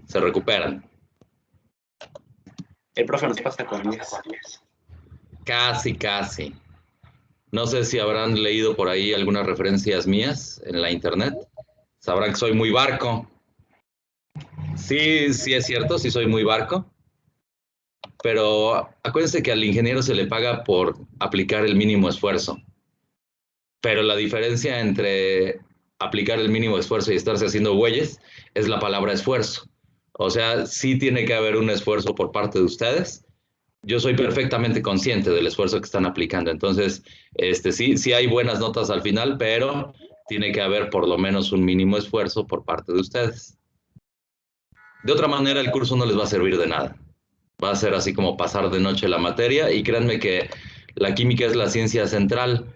se recuperan. El profe nos pasa con 10. Casi, casi. No sé si habrán leído por ahí algunas referencias mías en la internet. Sabrán que soy muy barco. Sí, sí es cierto, sí soy muy barco. Pero acuérdense que al ingeniero se le paga por aplicar el mínimo esfuerzo. Pero la diferencia entre aplicar el mínimo esfuerzo y estarse haciendo güeyes es la palabra esfuerzo. O sea, sí tiene que haber un esfuerzo por parte de ustedes. Yo soy perfectamente consciente del esfuerzo que están aplicando. Entonces, sí hay buenas notas al final, pero tiene que haber por lo menos un mínimo esfuerzo por parte de ustedes. De otra manera, el curso no les va a servir de nada. Va a ser así como pasar de noche la materia y créanme que la química es la ciencia central.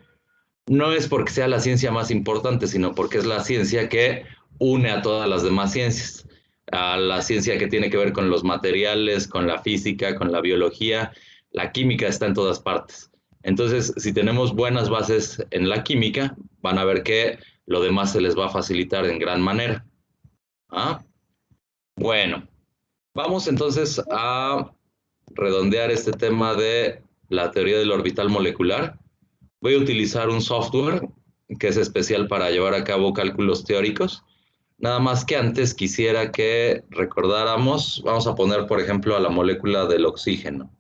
No es porque sea la ciencia más importante, sino porque es la ciencia que une a todas las demás ciencias. A la ciencia que tiene que ver con los materiales, con la física, con la biología. La química está en todas partes. Entonces, si tenemos buenas bases en la química, van a ver que lo demás se les va a facilitar en gran manera. ¿Ah? Bueno, vamos entonces a redondear este tema de la teoría del orbital molecular. Voy a utilizar un software que es especial para llevar a cabo cálculos teóricos. Nada más que antes quisiera que recordáramos, vamos a poner por ejemplo a la molécula del oxígeno.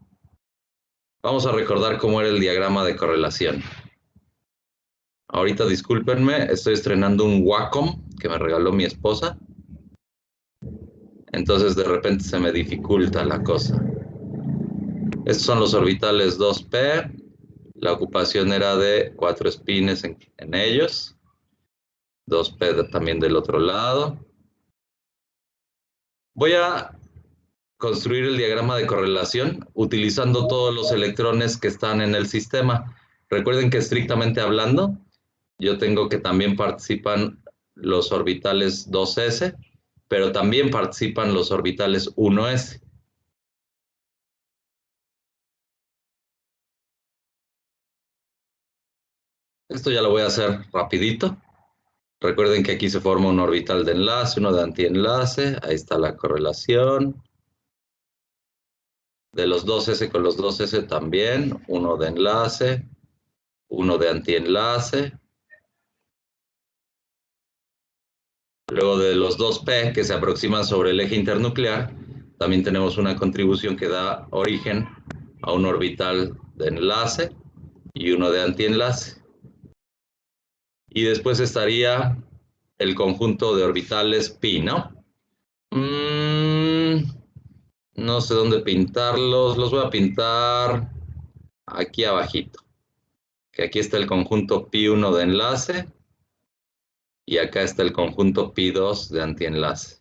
Vamos a recordar cómo era el diagrama de correlación. Ahorita discúlpenme, estoy estrenando un Wacom que me regaló mi esposa. Entonces de repente se me dificulta la cosa. Estos son los orbitales 2p. La ocupación era de 4 espines en ellos. 2p también del otro lado. Voy a construir el diagrama de correlación utilizando todos los electrones que están en el sistema. Recuerden que estrictamente hablando, yo tengo que también participan los orbitales 2s, pero también participan los orbitales 1s. Esto ya lo voy a hacer rapidito. Recuerden que aquí se forma un orbital de enlace, uno de antienlace. Ahí está la correlación. De los 2s con los 2s también, uno de enlace, uno de antienlace. Luego de los 2p que se aproximan sobre el eje internuclear, también tenemos una contribución que da origen a un orbital de enlace y uno de antienlace. Y después estaría el conjunto de orbitales pi, ¿no? No sé dónde pintarlos, los voy a pintar aquí abajito. Que aquí está el conjunto pi1 de enlace y acá está el conjunto pi2 de antienlace.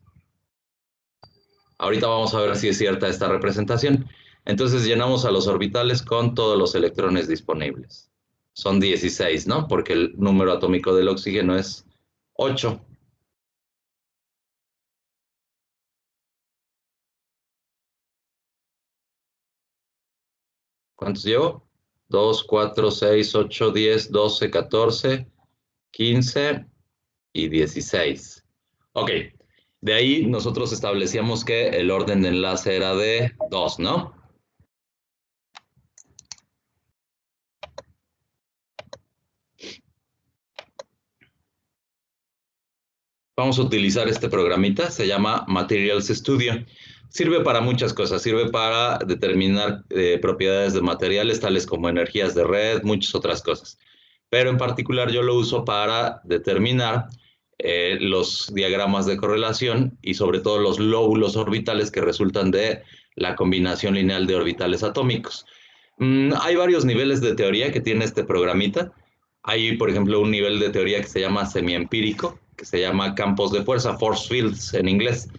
Ahorita vamos a ver si es cierta esta representación. Entonces llenamos a los orbitales con todos los electrones disponibles. Son 16, ¿no? Porque el número atómico del oxígeno es 8. ¿Cuántos llevo? 2, 4, 6, 8, 10, 12, 14, 15 y 16. Ok, de ahí nosotros establecíamos que el orden de enlace era de 2, ¿no? Vamos a utilizar este programita, se llama Materials Studio. Sirve para muchas cosas, sirve para determinar propiedades de materiales tales como energías de red, muchas otras cosas. Pero en particular yo lo uso para determinar los diagramas de correlación y sobre todo los lóbulos orbitales que resultan de la combinación lineal de orbitales atómicos. Hay varios niveles de teoría que tiene este programita. Hay, por ejemplo, un nivel de teoría que se llama semiempírico, que se llama campos de fuerza, force fields en inglés.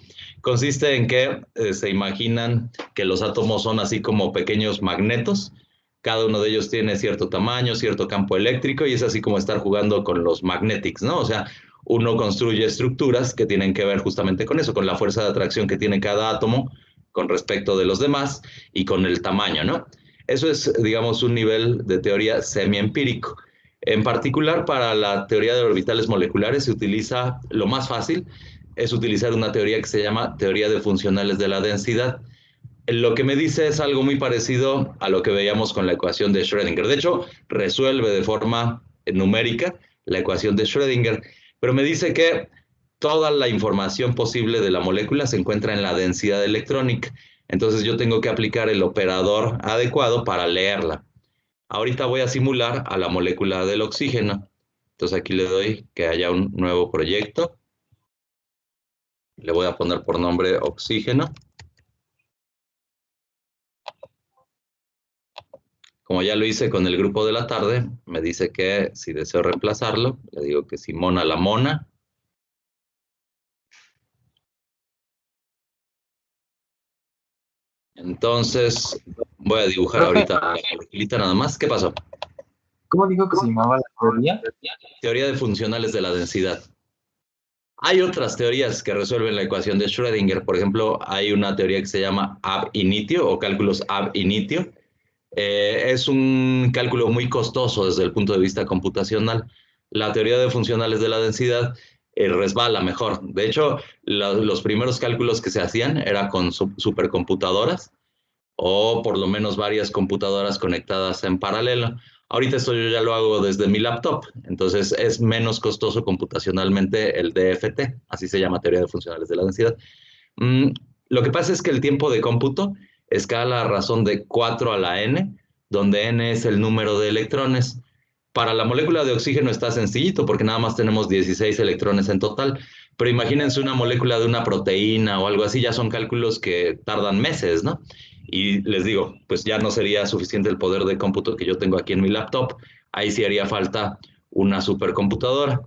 Consiste en que se imaginan que los átomos son así como pequeños magnetos. Cada uno de ellos tiene cierto tamaño, cierto campo eléctrico y es así como estar jugando con los magnetics, ¿no? O sea, uno construye estructuras que tienen que ver justamente con eso, con la fuerza de atracción que tiene cada átomo con respecto de los demás y con el tamaño, ¿no? Eso es, digamos, un nivel de teoría semiempírico. En particular, para la teoría de orbitales moleculares se utiliza lo más fácil, es utilizar una teoría que se llama teoría de funcionales de la densidad. Lo que me dice es algo muy parecido a lo que veíamos con la ecuación de Schrödinger. De hecho, resuelve de forma numérica la ecuación de Schrödinger, pero me dice que toda la información posible de la molécula se encuentra en la densidad electrónica. Entonces yo tengo que aplicar el operador adecuado para leerla. Ahorita voy a simular a la molécula del oxígeno. Entonces aquí le doy que haya un nuevo proyecto. Le voy a poner por nombre oxígeno. Como ya lo hice con el grupo de la tarde, me dice que si deseo reemplazarlo, le digo que Simona la mona. Entonces, voy a dibujar Profe, ahorita la moleculita nada más. ¿Qué pasó? ¿cómo dijo que se llamaba la teoría? Teoría de funcionales de la densidad. Hay otras teorías que resuelven la ecuación de Schrödinger. Por ejemplo, hay una teoría que se llama ab initio o cálculos ab initio. Es un cálculo muy costoso desde el punto de vista computacional. La teoría de funcionales de la densidad resbala mejor. De hecho, los primeros cálculos que se hacían eran con supercomputadoras o por lo menos varias computadoras conectadas en paralelo. Ahorita esto yo ya lo hago desde mi laptop, entonces es menos costoso computacionalmente el DFT, así se llama teoría de funcionales de la densidad. Mm, lo que pasa es que el tiempo de cómputo escala a razón de 4 a la n, donde n es el número de electrones. Para la molécula de oxígeno está sencillito porque nada más tenemos 16 electrones en total, pero imagínense una molécula de una proteína o algo así, ya son cálculos que tardan meses, ¿no? Y les digo, pues ya no sería suficiente el poder de cómputo que yo tengo aquí en mi laptop, ahí sí haría falta una supercomputadora.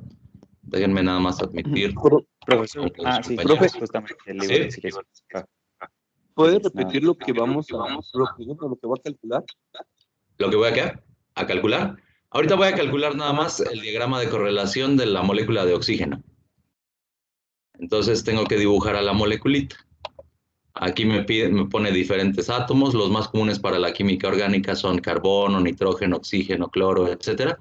Déjenme nada más admitir a Profesor, los sí, profe, compañeros. justamente le iba a ¿Sí? decir eso. ¿Puede Nada. repetir lo que vamos a, lo que va a calcular? ¿Lo que voy a qué? ¿A calcular? Ahorita voy a calcular nada más el diagrama de correlación de la molécula de oxígeno. Entonces tengo que dibujar a la moleculita. Aquí me pone diferentes átomos. Los más comunes para la química orgánica son carbono, nitrógeno, oxígeno, cloro, etcétera.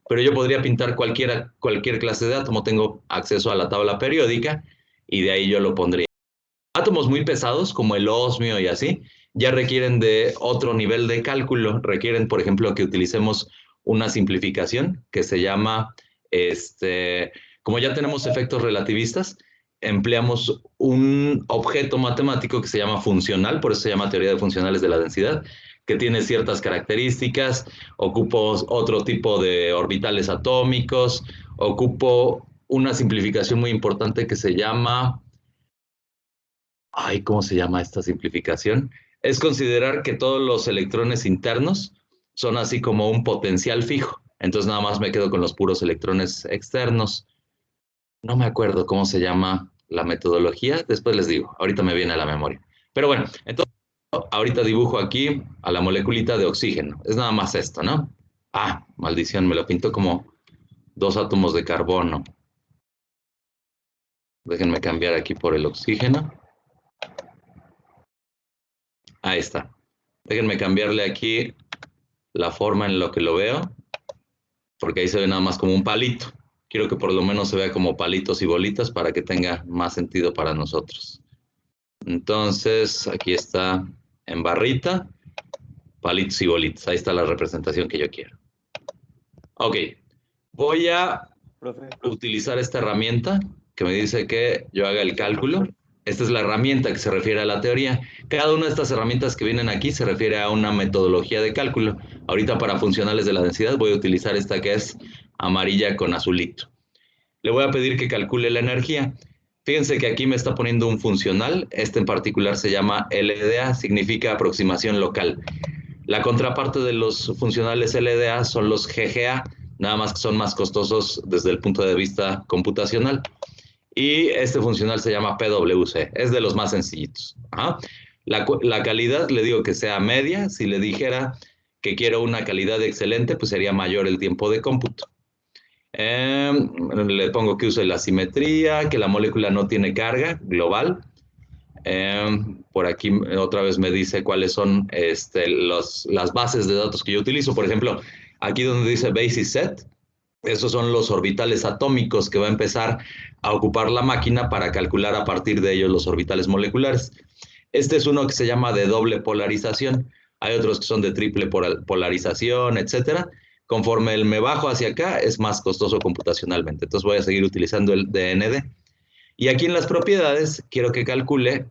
Pero yo podría pintar cualquier clase de átomo. Tengo acceso a la tabla periódica y de ahí yo lo pondría. Átomos muy pesados, como el osmio y así, ya requieren de otro nivel de cálculo. Requieren, por ejemplo, que utilicemos una simplificación que se llama, como ya tenemos efectos relativistas, empleamos un objeto matemático que se llama funcional, por eso se llama teoría de funcionales de la densidad, que tiene ciertas características, ocupo otro tipo de orbitales atómicos, ocupo una simplificación muy importante que se llama... Ay, ¿cómo se llama esta simplificación? Es considerar que todos los electrones internos son así como un potencial fijo. Entonces nada más me quedo con los puros electrones externos. No me acuerdo cómo se llama la metodología, después les digo, ahorita me viene a la memoria. Pero bueno, entonces ahorita dibujo aquí a la moleculita de oxígeno. Es nada más esto, ¿no? Ah, maldición, me lo pinto como dos átomos de carbono. Déjenme cambiar aquí por el oxígeno. Ahí está. Déjenme cambiarle aquí la forma en lo que lo veo, porque ahí se ve nada más como un palito. Quiero que por lo menos se vea como palitos y bolitas para que tenga más sentido para nosotros. Entonces, aquí está en barrita, palitos y bolitas. Ahí está la representación que yo quiero. Ok, voy a Profe, utilizar esta herramienta que me dice que yo haga el cálculo. Esta es la herramienta que se refiere a la teoría. Cada una de estas herramientas que vienen aquí se refiere a una metodología de cálculo. Ahorita para funcionales de la densidad voy a utilizar esta que es amarilla con azulito. Le voy a pedir que calcule la energía. Fíjense que aquí me está poniendo un funcional. Este en particular se llama LDA, significa aproximación local. La contraparte de los funcionales LDA son los GGA, nada más que son más costosos desde el punto de vista computacional. Y este funcional se llama PwC, es de los más sencillitos. Ajá. La calidad le digo que sea media, si le dijera que quiero una calidad excelente, pues sería mayor el tiempo de cómputo. Le pongo que use la simetría, que la molécula no tiene carga global. Por aquí otra vez me dice cuáles son las bases de datos que yo utilizo. Por ejemplo, aquí donde dice basis set, Esos son los orbitales atómicos que va a empezar a ocupar la máquina para calcular a partir de ellos los orbitales moleculares. Este es uno que se llama de doble polarización. Hay otros que son de triple polarización, etcétera. Conforme me bajo hacia acá, es más costoso computacionalmente. Entonces voy a seguir utilizando el DND. Y aquí en las propiedades, quiero que calcule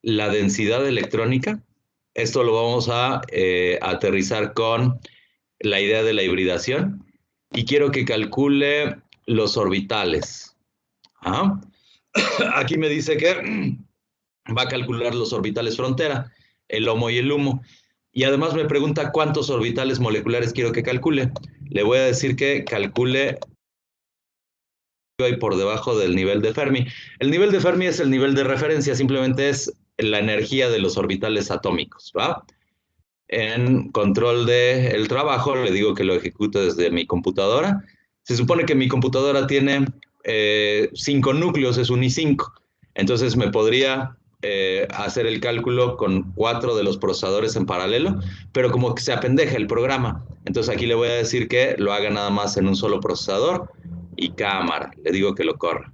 la densidad electrónica. Esto lo vamos a aterrizar con la idea de la hibridación. Y quiero que calcule los orbitales. ¿Ah? Aquí me dice que va a calcular los orbitales frontera, el HOMO y el LUMO. Y además me pregunta cuántos orbitales moleculares quiero que calcule. Le voy a decir que calcule y por debajo del nivel de Fermi. El nivel de Fermi es el nivel de referencia, simplemente es la energía de los orbitales atómicos, ¿va? En control del trabajo le digo que lo ejecute desde mi computadora. Se supone que mi computadora tiene 5 núcleos, es un i5. Entonces me podría hacer el cálculo con 4 de los procesadores en paralelo, pero como que se apendeja el programa. Entonces aquí le voy a decir que lo haga nada más en un solo procesador y cámara. Le digo que lo corra.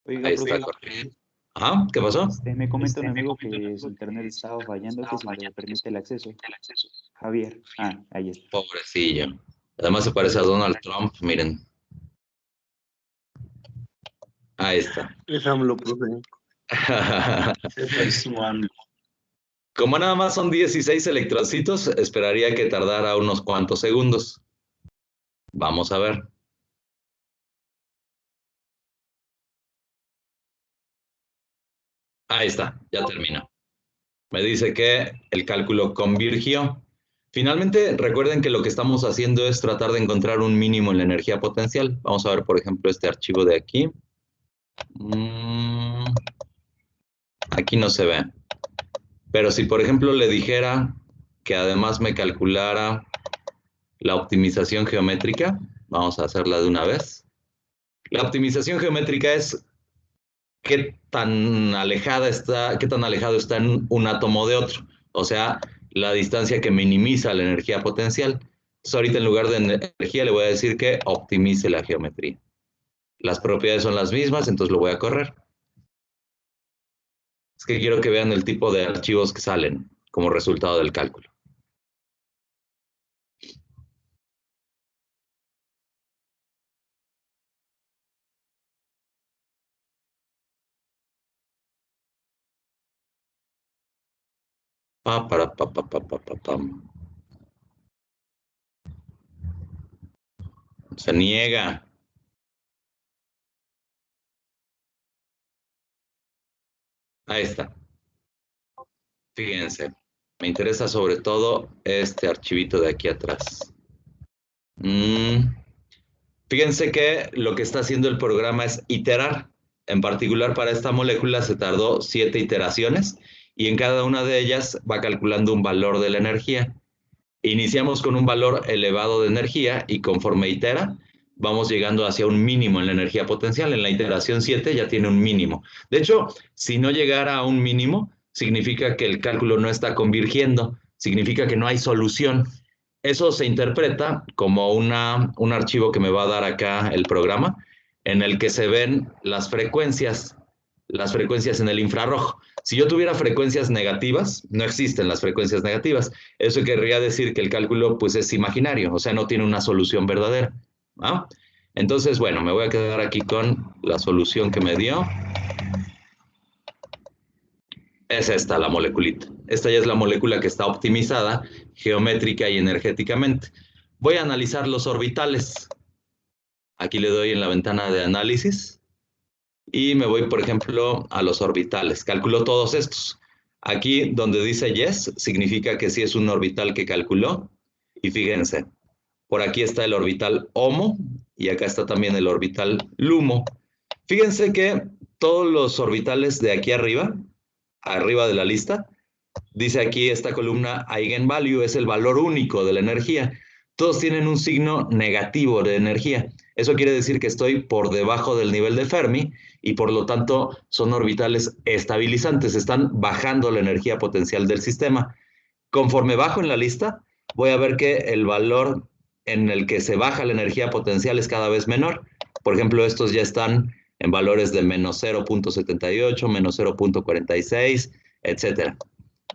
Oiga, Ahí está profe, corriendo. Ajá, ¿qué pasó? me comenta un amigo que su internet estaba fallando, que si le permite el acceso. Javier. Ah, ahí está. Pobrecillo. Además se parece a Donald Trump, miren. Ahí está. Es AMLO, profe. Es rarísimo AMLO. Como nada más son 16 electroncitos, esperaría que tardara unos cuantos segundos. Vamos a ver. Ahí está, ya terminó. Me dice que el cálculo convirgió. Finalmente, recuerden que lo que estamos haciendo es tratar de encontrar un mínimo en la energía potencial. Vamos a ver, por ejemplo, este archivo de aquí. Aquí no se ve. Pero si, por ejemplo, le dijera que además me calculara la optimización geométrica, vamos a hacerla de una vez. La optimización geométrica es qué tan alejado está en un átomo de otro. O sea, la distancia que minimiza la energía potencial. Entonces, ahorita en lugar de energía le voy a decir que optimice la geometría. Las propiedades son las mismas, entonces lo voy a correr. Es que quiero que vean el tipo de archivos que salen como resultado del cálculo. Pam. Se niega. Ahí está. Fíjense. Me interesa sobre todo este archivito de aquí atrás. Fíjense que lo que está haciendo el programa es iterar. En particular para esta molécula se tardó 7 iteraciones y en cada una de ellas va calculando un valor de la energía. Iniciamos con un valor elevado de energía y conforme itera, vamos llegando hacia un mínimo en la energía potencial. En la iteración 7 ya tiene un mínimo. De hecho, si no llegara a un mínimo, significa que el cálculo no está convirgiendo, significa que no hay solución. Eso se interpreta como un archivo que me va a dar acá el programa, en el que se ven las frecuencias en el infrarrojo. Si yo tuviera frecuencias negativas, no existen las frecuencias negativas. Eso querría decir que el cálculo pues es imaginario, o sea, no tiene una solución verdadera. ¿Ah? Entonces, bueno, me voy a quedar aquí con la solución que me dio. Es esta, la moleculita. Esta ya es la molécula que está optimizada geométrica y energéticamente. Voy a analizar los orbitales. Aquí le doy en la ventana de análisis y me voy, por ejemplo, a los orbitales. Calculo todos estos. Aquí donde dice yes, significa que sí es un orbital que calculó. Y fíjense, por aquí está el orbital HOMO y acá está también el orbital LUMO. Fíjense que todos los orbitales de aquí arriba de la lista, dice aquí esta columna eigenvalue, es el valor único de la energía. Todos tienen un signo negativo de energía. Eso quiere decir que estoy por debajo del nivel de Fermi y por lo tanto son orbitales estabilizantes, están bajando la energía potencial del sistema. Conforme bajo en la lista, voy a ver que el valor en el que se baja la energía potencial es cada vez menor. Por ejemplo, estos ya están en valores de menos 0.78, menos 0.46, etcétera.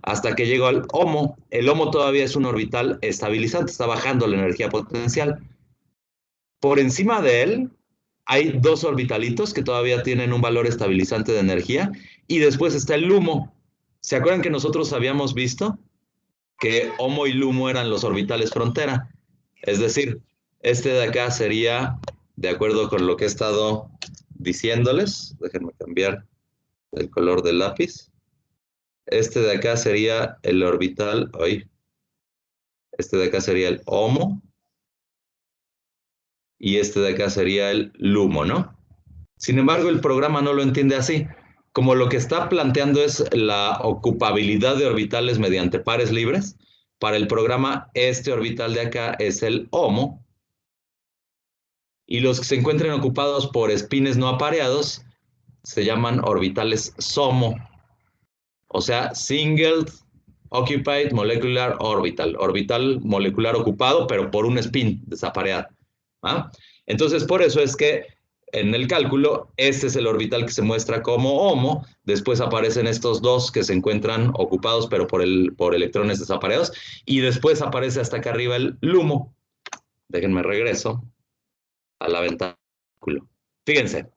Hasta que llegó al HOMO. El HOMO todavía es un orbital estabilizante, está bajando la energía potencial. Por encima de él hay dos orbitalitos que todavía tienen un valor estabilizante de energía, y después está el LUMO. ¿Se acuerdan que nosotros habíamos visto que HOMO y LUMO eran los orbitales frontera? Es decir, este de acá sería, de acuerdo con lo que he estado diciéndoles, déjenme cambiar el color del lápiz. Este de acá sería el orbital, este de acá sería el HOMO, y este de acá sería el LUMO, ¿no? Sin embargo, el programa no lo entiende así. Como lo que está planteando es la ocupabilidad de orbitales mediante pares libres, para el programa este orbital de acá es el HOMO, y los que se encuentren ocupados por espines no apareados se llaman orbitales SOMO, o sea, Single Occupied Molecular Orbital, orbital molecular ocupado, pero por un spin desapareado. ¿Ah? Entonces, por eso es que en el cálculo, este es el orbital que se muestra como HOMO, después aparecen estos dos que se encuentran ocupados, pero por electrones desapareados, y después aparece hasta acá arriba el LUMO. Déjenme regreso a la ventana. Fíjense,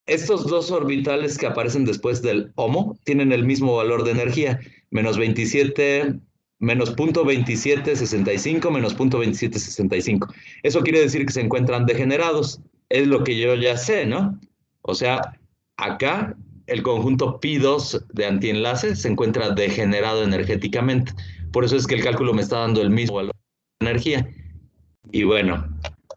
estos dos orbitales que aparecen después del HOMO tienen el mismo valor de energía, menos 27, menos 0.2765, menos 0.2765. Eso quiere decir que se encuentran degenerados. Es lo que yo ya sé, ¿no? O sea, acá el conjunto pi2 de antienlace se encuentra degenerado energéticamente. Por eso es que el cálculo me está dando el mismo valor de energía. Y bueno,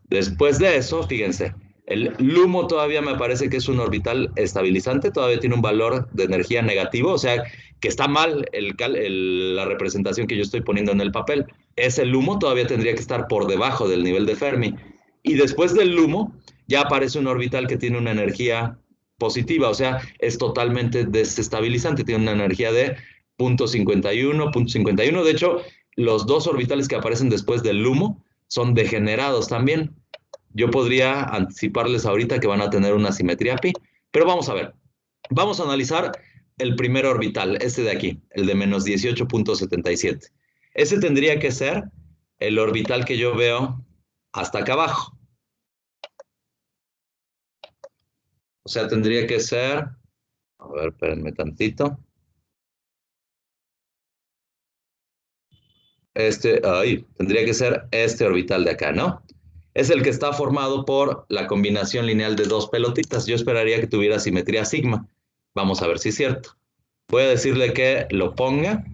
después de eso, fíjense, el LUMO todavía me parece que es un orbital estabilizante, todavía tiene un valor de energía negativo, o sea, que está mal la representación que yo estoy poniendo en el papel. Ese LUMO todavía tendría que estar por debajo del nivel de Fermi. Y después del LUMO ya aparece un orbital que tiene una energía positiva, o sea, es totalmente desestabilizante, tiene una energía de 0.51, 0.51. De hecho, los dos orbitales que aparecen después del LUMO son degenerados también. Yo podría anticiparles ahorita que van a tener una simetría pi, pero vamos a ver. Vamos a analizar el primer orbital, este de aquí, el de menos 18.77. Ese tendría que ser el orbital que yo veo hasta acá abajo. O sea, tendría que ser, a ver, espérenme tantito. Tendría que ser este orbital de acá, ¿no? Es el que está formado por la combinación lineal de dos pelotitas. Yo esperaría que tuviera simetría sigma. Vamos a ver si es cierto. Voy a decirle que lo ponga.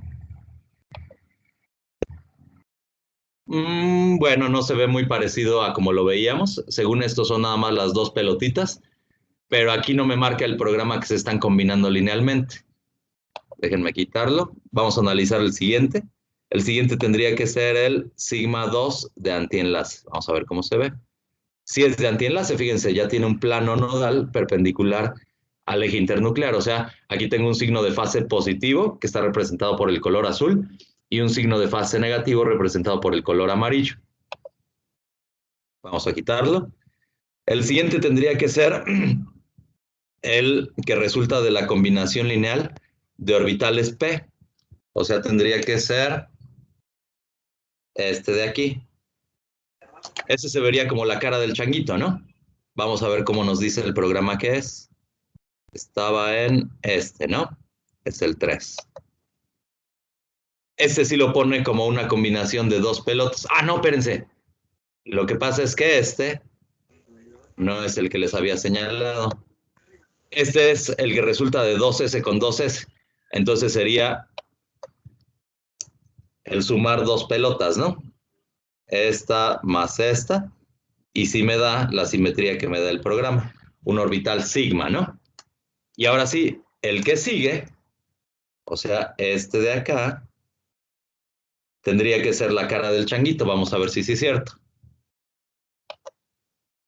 Bueno, no se ve muy parecido a como lo veíamos. Según esto son nada más las dos pelotitas, pero aquí no me marca el programa que se están combinando linealmente. Déjenme quitarlo. Vamos a analizar el siguiente. El siguiente tendría que ser el sigma 2 de antienlace. Vamos a ver cómo se ve. Si es de antienlace, fíjense, ya tiene un plano nodal perpendicular al eje internuclear. O sea, aquí tengo un signo de fase positivo, que está representado por el color azul, y un signo de fase negativo representado por el color amarillo. Vamos a quitarlo. El siguiente tendría que ser el que resulta de la combinación lineal de orbitales p. O sea, tendría que ser este de aquí. Ese se vería como la cara del changuito, ¿no? Vamos a ver cómo nos dice el programa que es. Estaba en este, ¿no? Es el 3. Este sí lo pone como una combinación de dos pelotas. Ah, no, espérense. Lo que pasa es que este no es el que les había señalado. Este es el que resulta de 2S con 2S. Entonces sería el sumar dos pelotas, ¿no? Esta más esta. Y sí me da la simetría que me da el programa. Un orbital sigma, ¿no? Y ahora sí, el que sigue, o sea, este de acá, tendría que ser la cara del changuito. Vamos a ver si sí es cierto.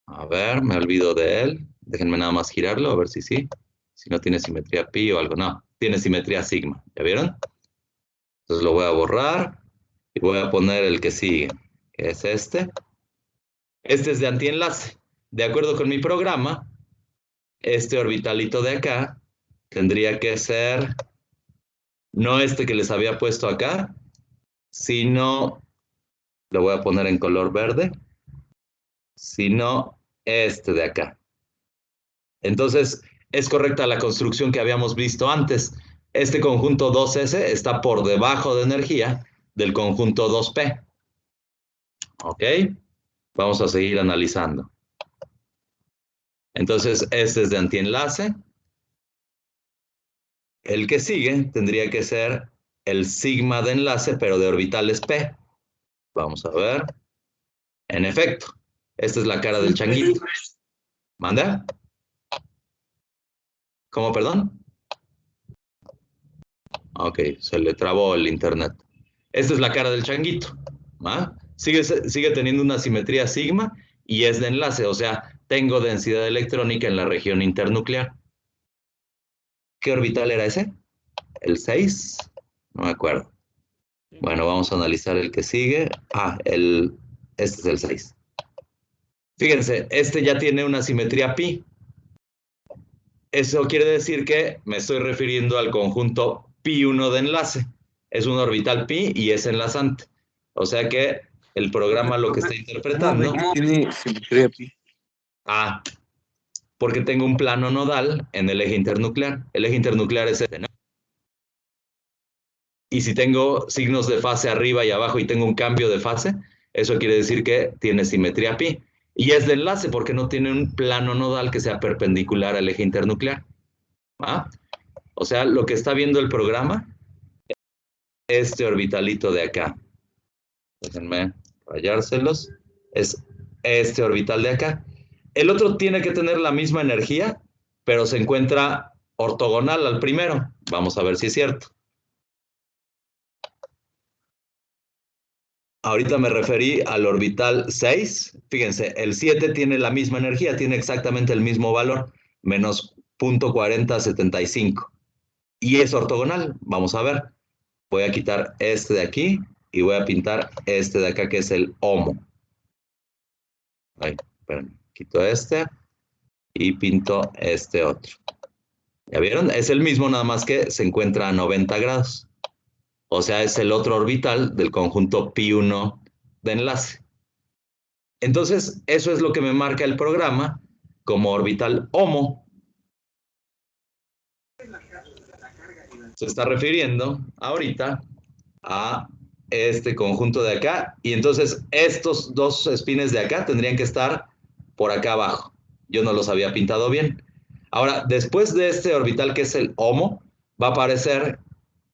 A ver, me olvido de él. Déjenme nada más girarlo, a ver si sí. Si no tiene simetría pi o algo. No, tiene simetría sigma. ¿Ya vieron? Entonces lo voy a borrar. Y voy a poner el que sigue, que es este. Este es de antienlace. De acuerdo con mi programa, este orbitalito de acá tendría que ser, no este que les había puesto acá, sino, lo voy a poner en color verde, sino este de acá. Entonces, es correcta la construcción que habíamos visto antes. Este conjunto 2S está por debajo de energía del conjunto 2P. ¿Ok? Vamos a seguir analizando. Entonces, este es de antienlace. El que sigue tendría que ser el sigma de enlace, pero de orbitales P. Vamos a ver. En efecto, esta es la cara del changuito. ¿Manda? ¿Cómo, perdón? Ok, se le trabó el internet. Esta es la cara del changuito. ¿Va? Sigue teniendo una simetría sigma y es de enlace, o sea, tengo densidad electrónica en la región internuclear. ¿Qué orbital era ese? ¿El 6? No me acuerdo. Bueno, vamos a analizar el que sigue. Este es el 6. Fíjense, este ya tiene una simetría pi. Eso quiere decir que me estoy refiriendo al conjunto pi1 de enlace. Es un orbital pi y es enlazante. O sea que el programa lo que está interpretando... ¿Cómo tiene simetría pi? Porque tengo un plano nodal en el eje internuclear. El eje internuclear es este, ¿no? Y si tengo signos de fase arriba y abajo y tengo un cambio de fase, eso quiere decir que tiene simetría pi. Y es de enlace porque no tiene un plano nodal que sea perpendicular al eje internuclear. ¿Ah? O sea, lo que está viendo el programa, este orbitalito de acá, déjenme rayárselos, es este orbital de acá. El otro tiene que tener la misma energía, pero se encuentra ortogonal al primero. Vamos a ver si es cierto. Ahorita me referí al orbital 6. Fíjense, el 7 tiene la misma energía, tiene exactamente el mismo valor, menos 0.4075. Y es ortogonal. Vamos a ver. Voy a quitar este de aquí y voy a pintar este de acá, que es el HOMO. Ay, espérame. Quito este y pinto este otro. ¿Ya vieron? Es el mismo, nada más que se encuentra a 90 grados. O sea, es el otro orbital del conjunto pi1 de enlace. Entonces, eso es lo que me marca el programa como orbital HOMO. Se está refiriendo ahorita a este conjunto de acá, y entonces estos dos espines de acá tendrían que estar por acá abajo. Yo no los había pintado bien. Ahora, después de este orbital que es el HOMO, va a aparecer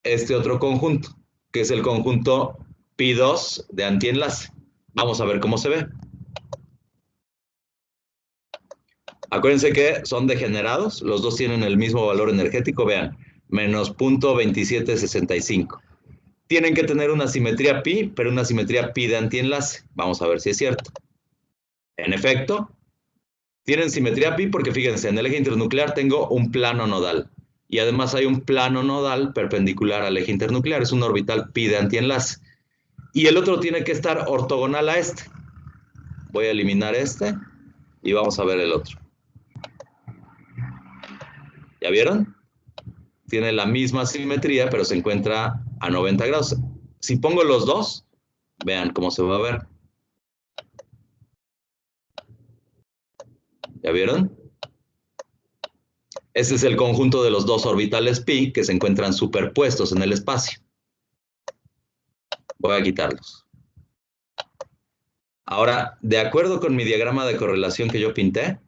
este otro conjunto, que es el conjunto pi2 de antienlace. Vamos a ver cómo se ve. Acuérdense que son degenerados, los dos tienen el mismo valor energético, vean, menos 0.2765. Tienen que tener una simetría pi, pero una simetría pi de antienlace. Vamos a ver si es cierto. En efecto, tienen simetría pi porque fíjense, en el eje internuclear tengo un plano nodal. Y además hay un plano nodal perpendicular al eje internuclear, es un orbital pi de antienlace. Y el otro tiene que estar ortogonal a este. Voy a eliminar este y vamos a ver el otro. ¿Ya vieron? Tiene la misma simetría, pero se encuentra a 90 grados. Si pongo los dos, vean cómo se va a ver. ¿Ya vieron? Este es el conjunto de los dos orbitales pi que se encuentran superpuestos en el espacio. Voy a quitarlos. Ahora, de acuerdo con mi diagrama de correlación que yo pinté,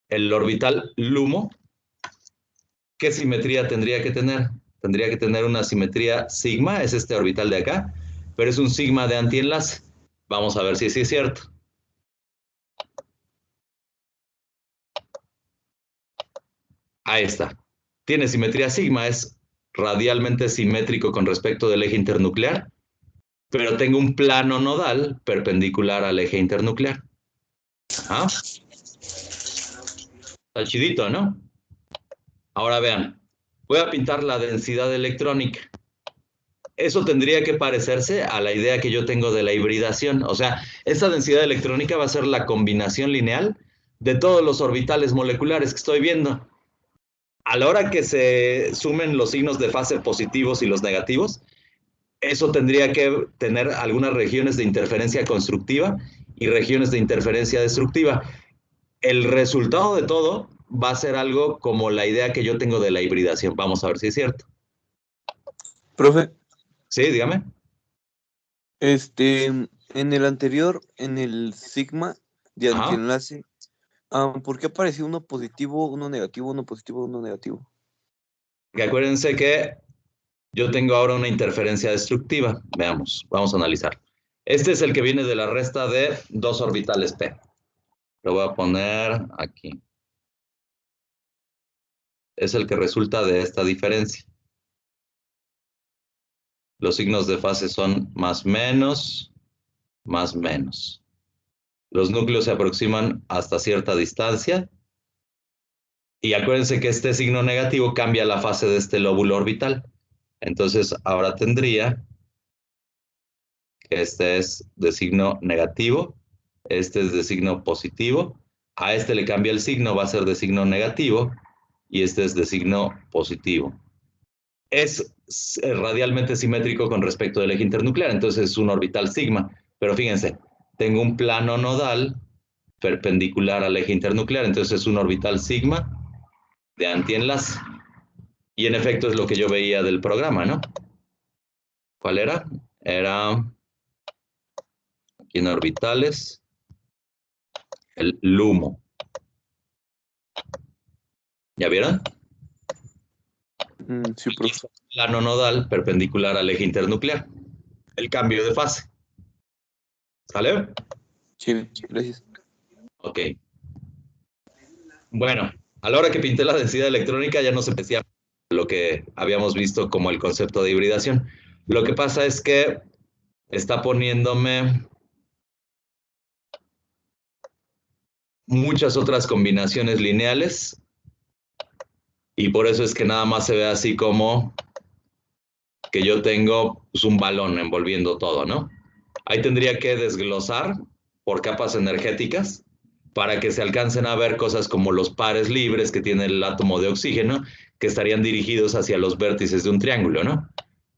el orbital LUMO, ¿qué simetría tendría que tener? Tendría que tener una simetría sigma, es este orbital de acá, pero es un sigma de antienlace. Vamos a ver si sí es cierto. Ahí está. Tiene simetría sigma, es radialmente simétrico con respecto del eje internuclear, pero tengo un plano nodal perpendicular al eje internuclear. ¿Ah? Está chidito, ¿no? Ahora vean, voy a pintar la densidad electrónica. eso tendría que parecerse a la idea que yo tengo de la hibridación. O sea, esa densidad electrónica va a ser la combinación lineal de todos los orbitales moleculares que estoy viendo. A la hora que se sumen los signos de fase positivos y los negativos, eso tendría que tener algunas regiones de interferencia constructiva y regiones de interferencia destructiva. El resultado de todo va a ser algo como la idea que yo tengo de la hibridación. Vamos a ver si es cierto. Profe, Sí, dígame. en el anterior, en el sigma de Ajá. antienlace, ¿por qué apareció uno positivo, uno negativo, uno positivo, uno negativo? Que acuérdense que yo tengo ahora una interferencia destructiva. Veamos, vamos a analizar. Este es el que viene de la resta de dos orbitales P. Lo voy a poner aquí. Es el que resulta de esta diferencia. Los signos de fase son más menos, más menos. Los núcleos se aproximan hasta cierta distancia. Y acuérdense que este signo negativo cambia la fase de este lóbulo orbital. Entonces ahora tendría que este es de signo negativo, este es de signo positivo, a este le cambia el signo, va a ser de signo negativo, y este es de signo positivo. Es radialmente simétrico con respecto del eje internuclear, entonces es un orbital sigma, pero fíjense, tengo un plano nodal perpendicular al eje internuclear, entonces es un orbital sigma de antienlace. Y en efecto es lo que yo veía del programa, ¿no? ¿Cuál era? Era aquí en orbitales, el LUMO. ¿Ya vieron? Sí, profe. Plano nodal perpendicular al eje internuclear. El cambio de fase. ¿Sale? Sí, gracias. Ok. Bueno, a la hora que pinté la densidad electrónica ya no se parecía lo que habíamos visto como el concepto de hibridación. Lo que pasa es que está poniéndome muchas otras combinaciones lineales y por eso es que nada más se ve así como que yo tengo pues, un balón envolviendo todo, ¿no? Ahí tendría que desglosar por capas energéticas para que se alcancen a ver cosas como los pares libres que tiene el átomo de oxígeno, que estarían dirigidos hacia los vértices de un triángulo, ¿no?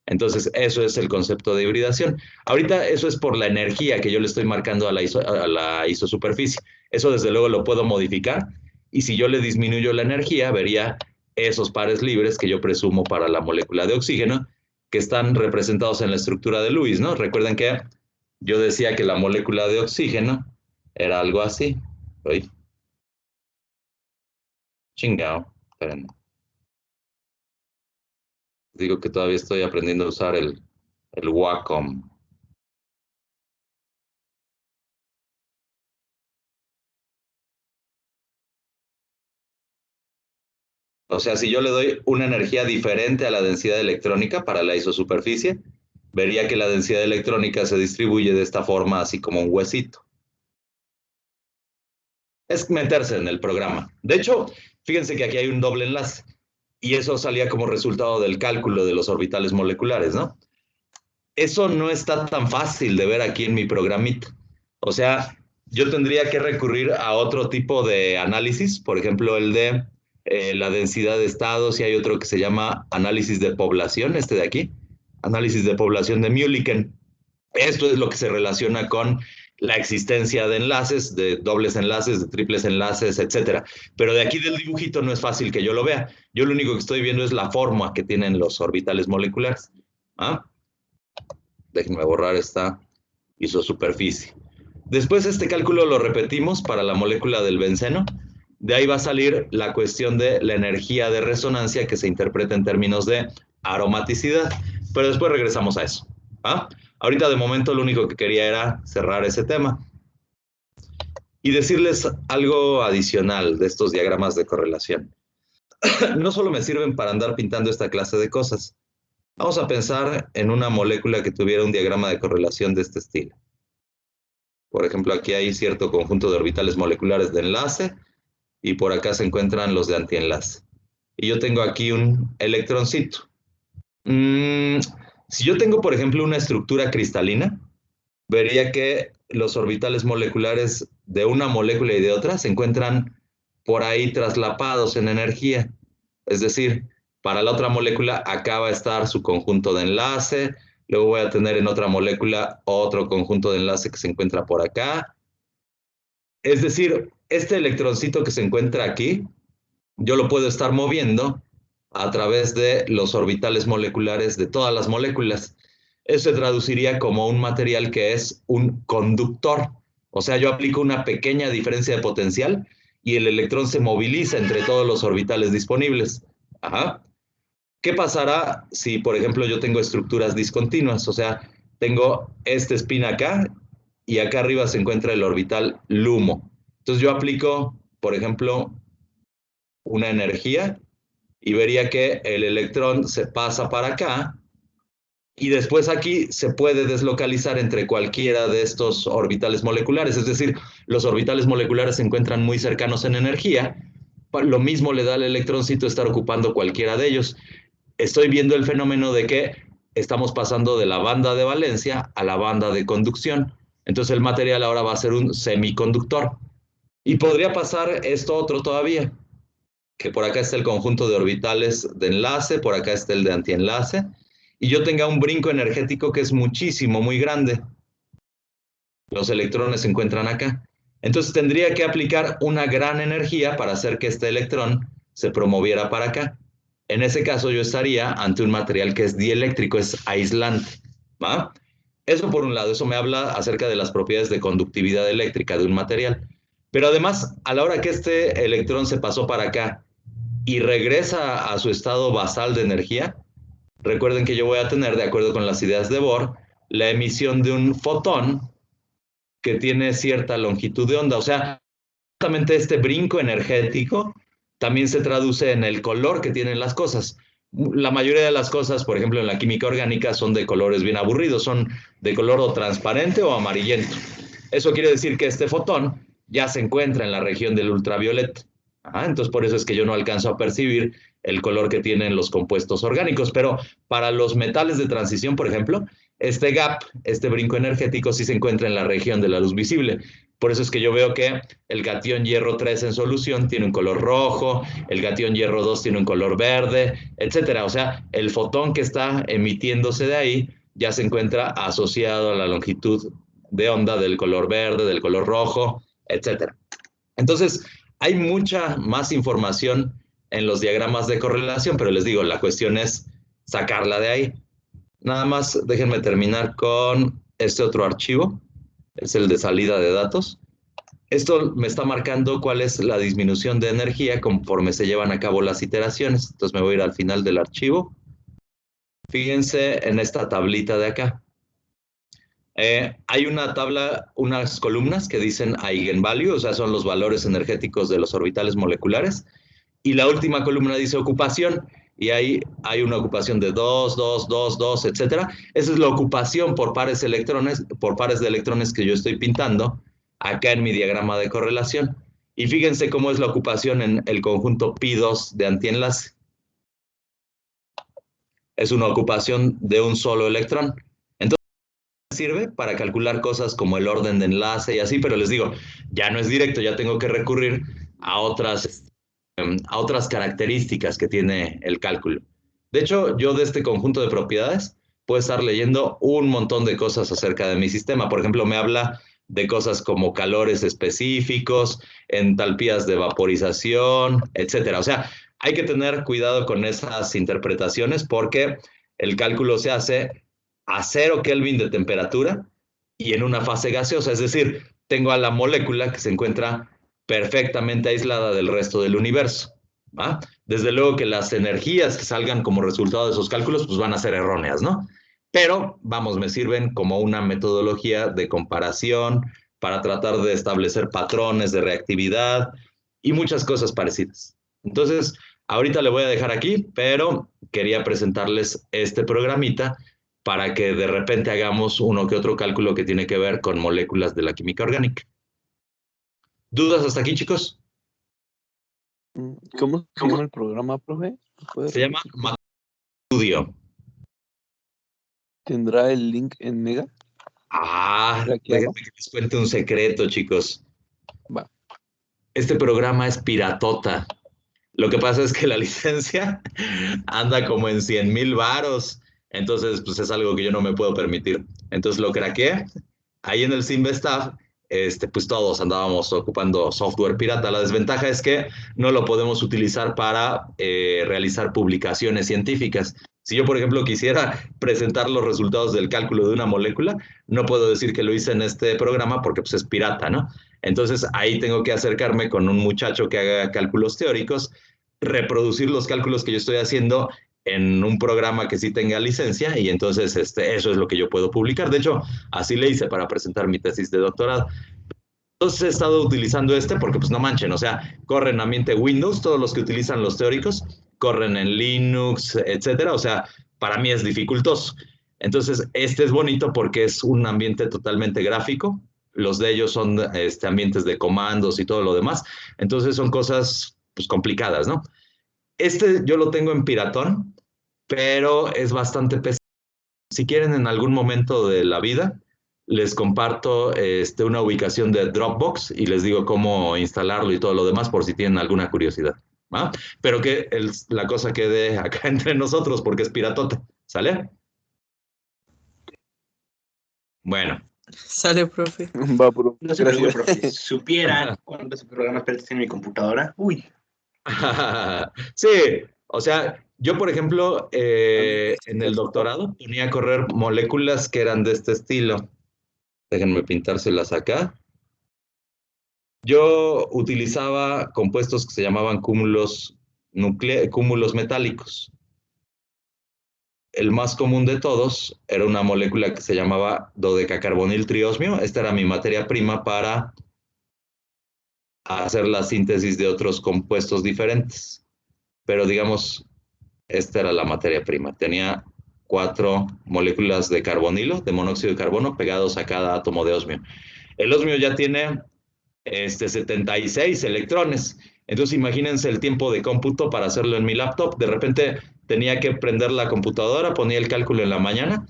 Entonces, eso es el concepto de hibridación. Ahorita eso es por la energía que yo le estoy marcando a la isosuperficie. Eso desde luego lo puedo modificar y si yo le disminuyo la energía, vería esos pares libres que yo presumo para la molécula de oxígeno que están representados en la estructura de Lewis, ¿no? Recuerden que yo decía que la molécula de oxígeno era algo así. Uy. Chingao. Esperen. Digo que todavía estoy aprendiendo a usar el Wacom. O sea, si yo le doy una energía diferente a la densidad electrónica para la isosuperficie, vería que la densidad electrónica se distribuye de esta forma, así como un huesito. Es meterse en el programa. De hecho, fíjense que aquí hay un doble enlace y eso salía como resultado del cálculo de los orbitales moleculares, ¿no? Eso no está tan fácil de ver aquí en mi programita. O sea, yo tendría que recurrir a otro tipo de análisis, por ejemplo, el de la densidad de estados, y hay otro que se llama análisis de población, este de aquí, análisis de población de Mulliken. Esto es lo que se relaciona con la existencia de enlaces, de dobles enlaces, de triples enlaces, etcétera. Pero de aquí del dibujito no es fácil que yo lo vea. Yo lo único que estoy viendo es la forma que tienen los orbitales moleculares. ¿Ah? Déjenme borrar esta isosuperficie. Después este cálculo lo repetimos para la molécula del benceno. De ahí va a salir la cuestión de la energía de resonancia que se interpreta en términos de aromaticidad. Pero después regresamos a eso. ¿Ah? Ahorita de momento lo único que quería era cerrar ese tema. Y decirles algo adicional de estos diagramas de correlación. No solo me sirven para andar pintando esta clase de cosas. Vamos a pensar en una molécula que tuviera un diagrama de correlación de este estilo. Por ejemplo, aquí hay cierto conjunto de orbitales moleculares de enlace y por acá se encuentran los de antienlace. Y yo tengo aquí un electroncito. Si yo tengo, por ejemplo, una estructura cristalina, vería que los orbitales moleculares de una molécula y de otra se encuentran por ahí traslapados en energía. Es decir, para la otra molécula acá va a estar su conjunto de enlace, luego voy a tener en otra molécula otro conjunto de enlace que se encuentra por acá. Es decir, este electroncito que se encuentra aquí, yo lo puedo estar moviendo a través de los orbitales moleculares de todas las moléculas. Eso se traduciría como un material que es un conductor. O sea, yo aplico una pequeña diferencia de potencial y el electrón se moviliza entre todos los orbitales disponibles. Ajá. ¿Qué pasará si, por ejemplo, yo tengo estructuras discontinuas? O sea, tengo este spin acá y acá arriba se encuentra el orbital LUMO. Entonces yo aplico, por ejemplo, una energía y vería que el electrón se pasa para acá y después aquí se puede deslocalizar entre cualquiera de estos orbitales moleculares, es decir, los orbitales moleculares se encuentran muy cercanos en energía, lo mismo le da al electroncito estar ocupando cualquiera de ellos. Estoy viendo el fenómeno de que estamos pasando de la banda de valencia a la banda de conducción, entonces el material ahora va a ser un semiconductor. Y podría pasar esto otro todavía, que por acá está el conjunto de orbitales de enlace, por acá está el de antienlace, y yo tenga un brinco energético que es muchísimo, muy grande. Los electrones se encuentran acá. Entonces tendría que aplicar una gran energía para hacer que este electrón se promoviera para acá. En ese caso yo estaría ante un material que es dieléctrico, es aislante, ¿va? Eso por un lado, eso me habla acerca de las propiedades de conductividad eléctrica de un material. Pero además, a la hora que este electrón se pasó para acá y regresa a su estado basal de energía, recuerden que yo voy a tener, de acuerdo con las ideas de Bohr, la emisión de un fotón que tiene cierta longitud de onda. O sea, justamente este brinco energético también se traduce en el color que tienen las cosas. La mayoría de las cosas, por ejemplo, en la química orgánica, son de colores bien aburridos, son de color o transparente o amarillento. Eso quiere decir que este fotón ya se encuentra en la región del ultravioleta. Entonces, por eso es que yo no alcanzo a percibir el color que tienen los compuestos orgánicos. Pero para los metales de transición, por ejemplo, este gap, este brinco energético, sí se encuentra en la región de la luz visible. Por eso es que yo veo que el catión hierro 3 en solución tiene un color rojo, el catión hierro 2 tiene un color verde, etcétera. O sea, el fotón que está emitiéndose de ahí ya se encuentra asociado a la longitud de onda del color verde, del color rojo, etcétera. Entonces, hay mucha más información en los diagramas de correlación, pero les digo, la cuestión es sacarla de ahí. Nada más déjenme terminar con este otro archivo, es el de salida de datos. Esto me está marcando cuál es la disminución de energía conforme se llevan a cabo las iteraciones. Entonces me voy a ir al final del archivo. Fíjense en esta tablita de acá. Hay una tabla, unas columnas que dicen eigenvalue, o sea, son los valores energéticos de los orbitales moleculares. Y la última columna dice ocupación, y ahí hay una ocupación de 2, 2, 2, 2, etcétera. Esa es la ocupación por pares de electrones que yo estoy pintando acá en mi diagrama de correlación. Y fíjense cómo es la ocupación en el conjunto pi2 de antienlace. Es una ocupación de un solo electrón. Entonces, sirve para calcular cosas como el orden de enlace y así, pero les digo, ya no es directo, ya tengo que recurrir a otras características que tiene el cálculo. De hecho, yo de este conjunto de propiedades puedo estar leyendo un montón de cosas acerca de mi sistema. Por ejemplo, me habla de cosas como calores específicos, entalpías de vaporización, etcétera. O sea, hay que tener cuidado con esas interpretaciones porque el cálculo se hace a 0 Kelvin de temperatura y en una fase gaseosa, es decir, tengo a la molécula que se encuentra perfectamente aislada del resto del universo. ¿Va? Desde luego que las energías que salgan como resultado de esos cálculos pues van a ser erróneas, ¿no? Pero, vamos, me sirven como una metodología de comparación para tratar de establecer patrones de reactividad y muchas cosas parecidas. Entonces, ahorita le voy a dejar aquí, pero quería presentarles este programita para que de repente hagamos uno que otro cálculo que tiene que ver con moléculas de la química orgánica. ¿Dudas hasta aquí, chicos? ¿Cómo se llama el programa, profe? Se llama MacStudio. ¿Tendrá el link en Mega? Déjenme que les cuente un secreto, chicos. Va. Este programa es piratota. Lo que pasa es que la licencia anda como en 100,000 varos. Entonces, pues es algo que yo no me puedo permitir. Entonces lo craqueé. Ahí en el Simvestaff, pues todos andábamos ocupando software pirata. La desventaja es que no lo podemos utilizar para realizar publicaciones científicas. Si yo, por ejemplo, quisiera presentar los resultados del cálculo de una molécula, no puedo decir que lo hice en este programa porque pues, es pirata, ¿no? Entonces ahí tengo que acercarme con un muchacho que haga cálculos teóricos, reproducir los cálculos que yo estoy haciendo en un programa que sí tenga licencia y entonces eso es lo que yo puedo publicar. De hecho, así le hice para presentar mi tesis de doctorado. Entonces he estado utilizando porque pues no manchen, o sea, corre en ambiente Windows, todos los que utilizan los teóricos, corren en Linux, etcétera, o sea, para mí es dificultoso. Entonces, este es bonito porque es un ambiente totalmente gráfico, los de ellos son ambientes de comandos y todo lo demás, entonces son cosas pues complicadas, ¿no? Yo lo tengo en piratón, pero es bastante pesado. Si quieren en algún momento de la vida, les comparto una ubicación de Dropbox y les digo cómo instalarlo y todo lo demás por si tienen alguna curiosidad. ¿Va? Pero que la cosa quede acá entre nosotros porque es piratota. ¿Sale? Bueno. Sale, profe. Va, bro. No se preocupe, profe. Si supieran cuántos programas piratas tiene mi computadora. Uy. Sí, o sea, yo por ejemplo, en el doctorado ponía a correr moléculas que eran de este estilo. Déjenme pintárselas acá. Yo utilizaba compuestos que se llamaban cúmulos metálicos. El más común de todos era una molécula que se llamaba dodecacarbonil triosmio. Esta era mi materia prima para hacer la síntesis de otros compuestos diferentes. Pero digamos, esta era la materia prima. Tenía 4 moléculas de carbonilo, de monóxido de carbono, pegados a cada átomo de osmio. El osmio ya tiene 76 electrones. Entonces imagínense el tiempo de cómputo para hacerlo en mi laptop. De repente tenía que prender la computadora, ponía el cálculo en la mañana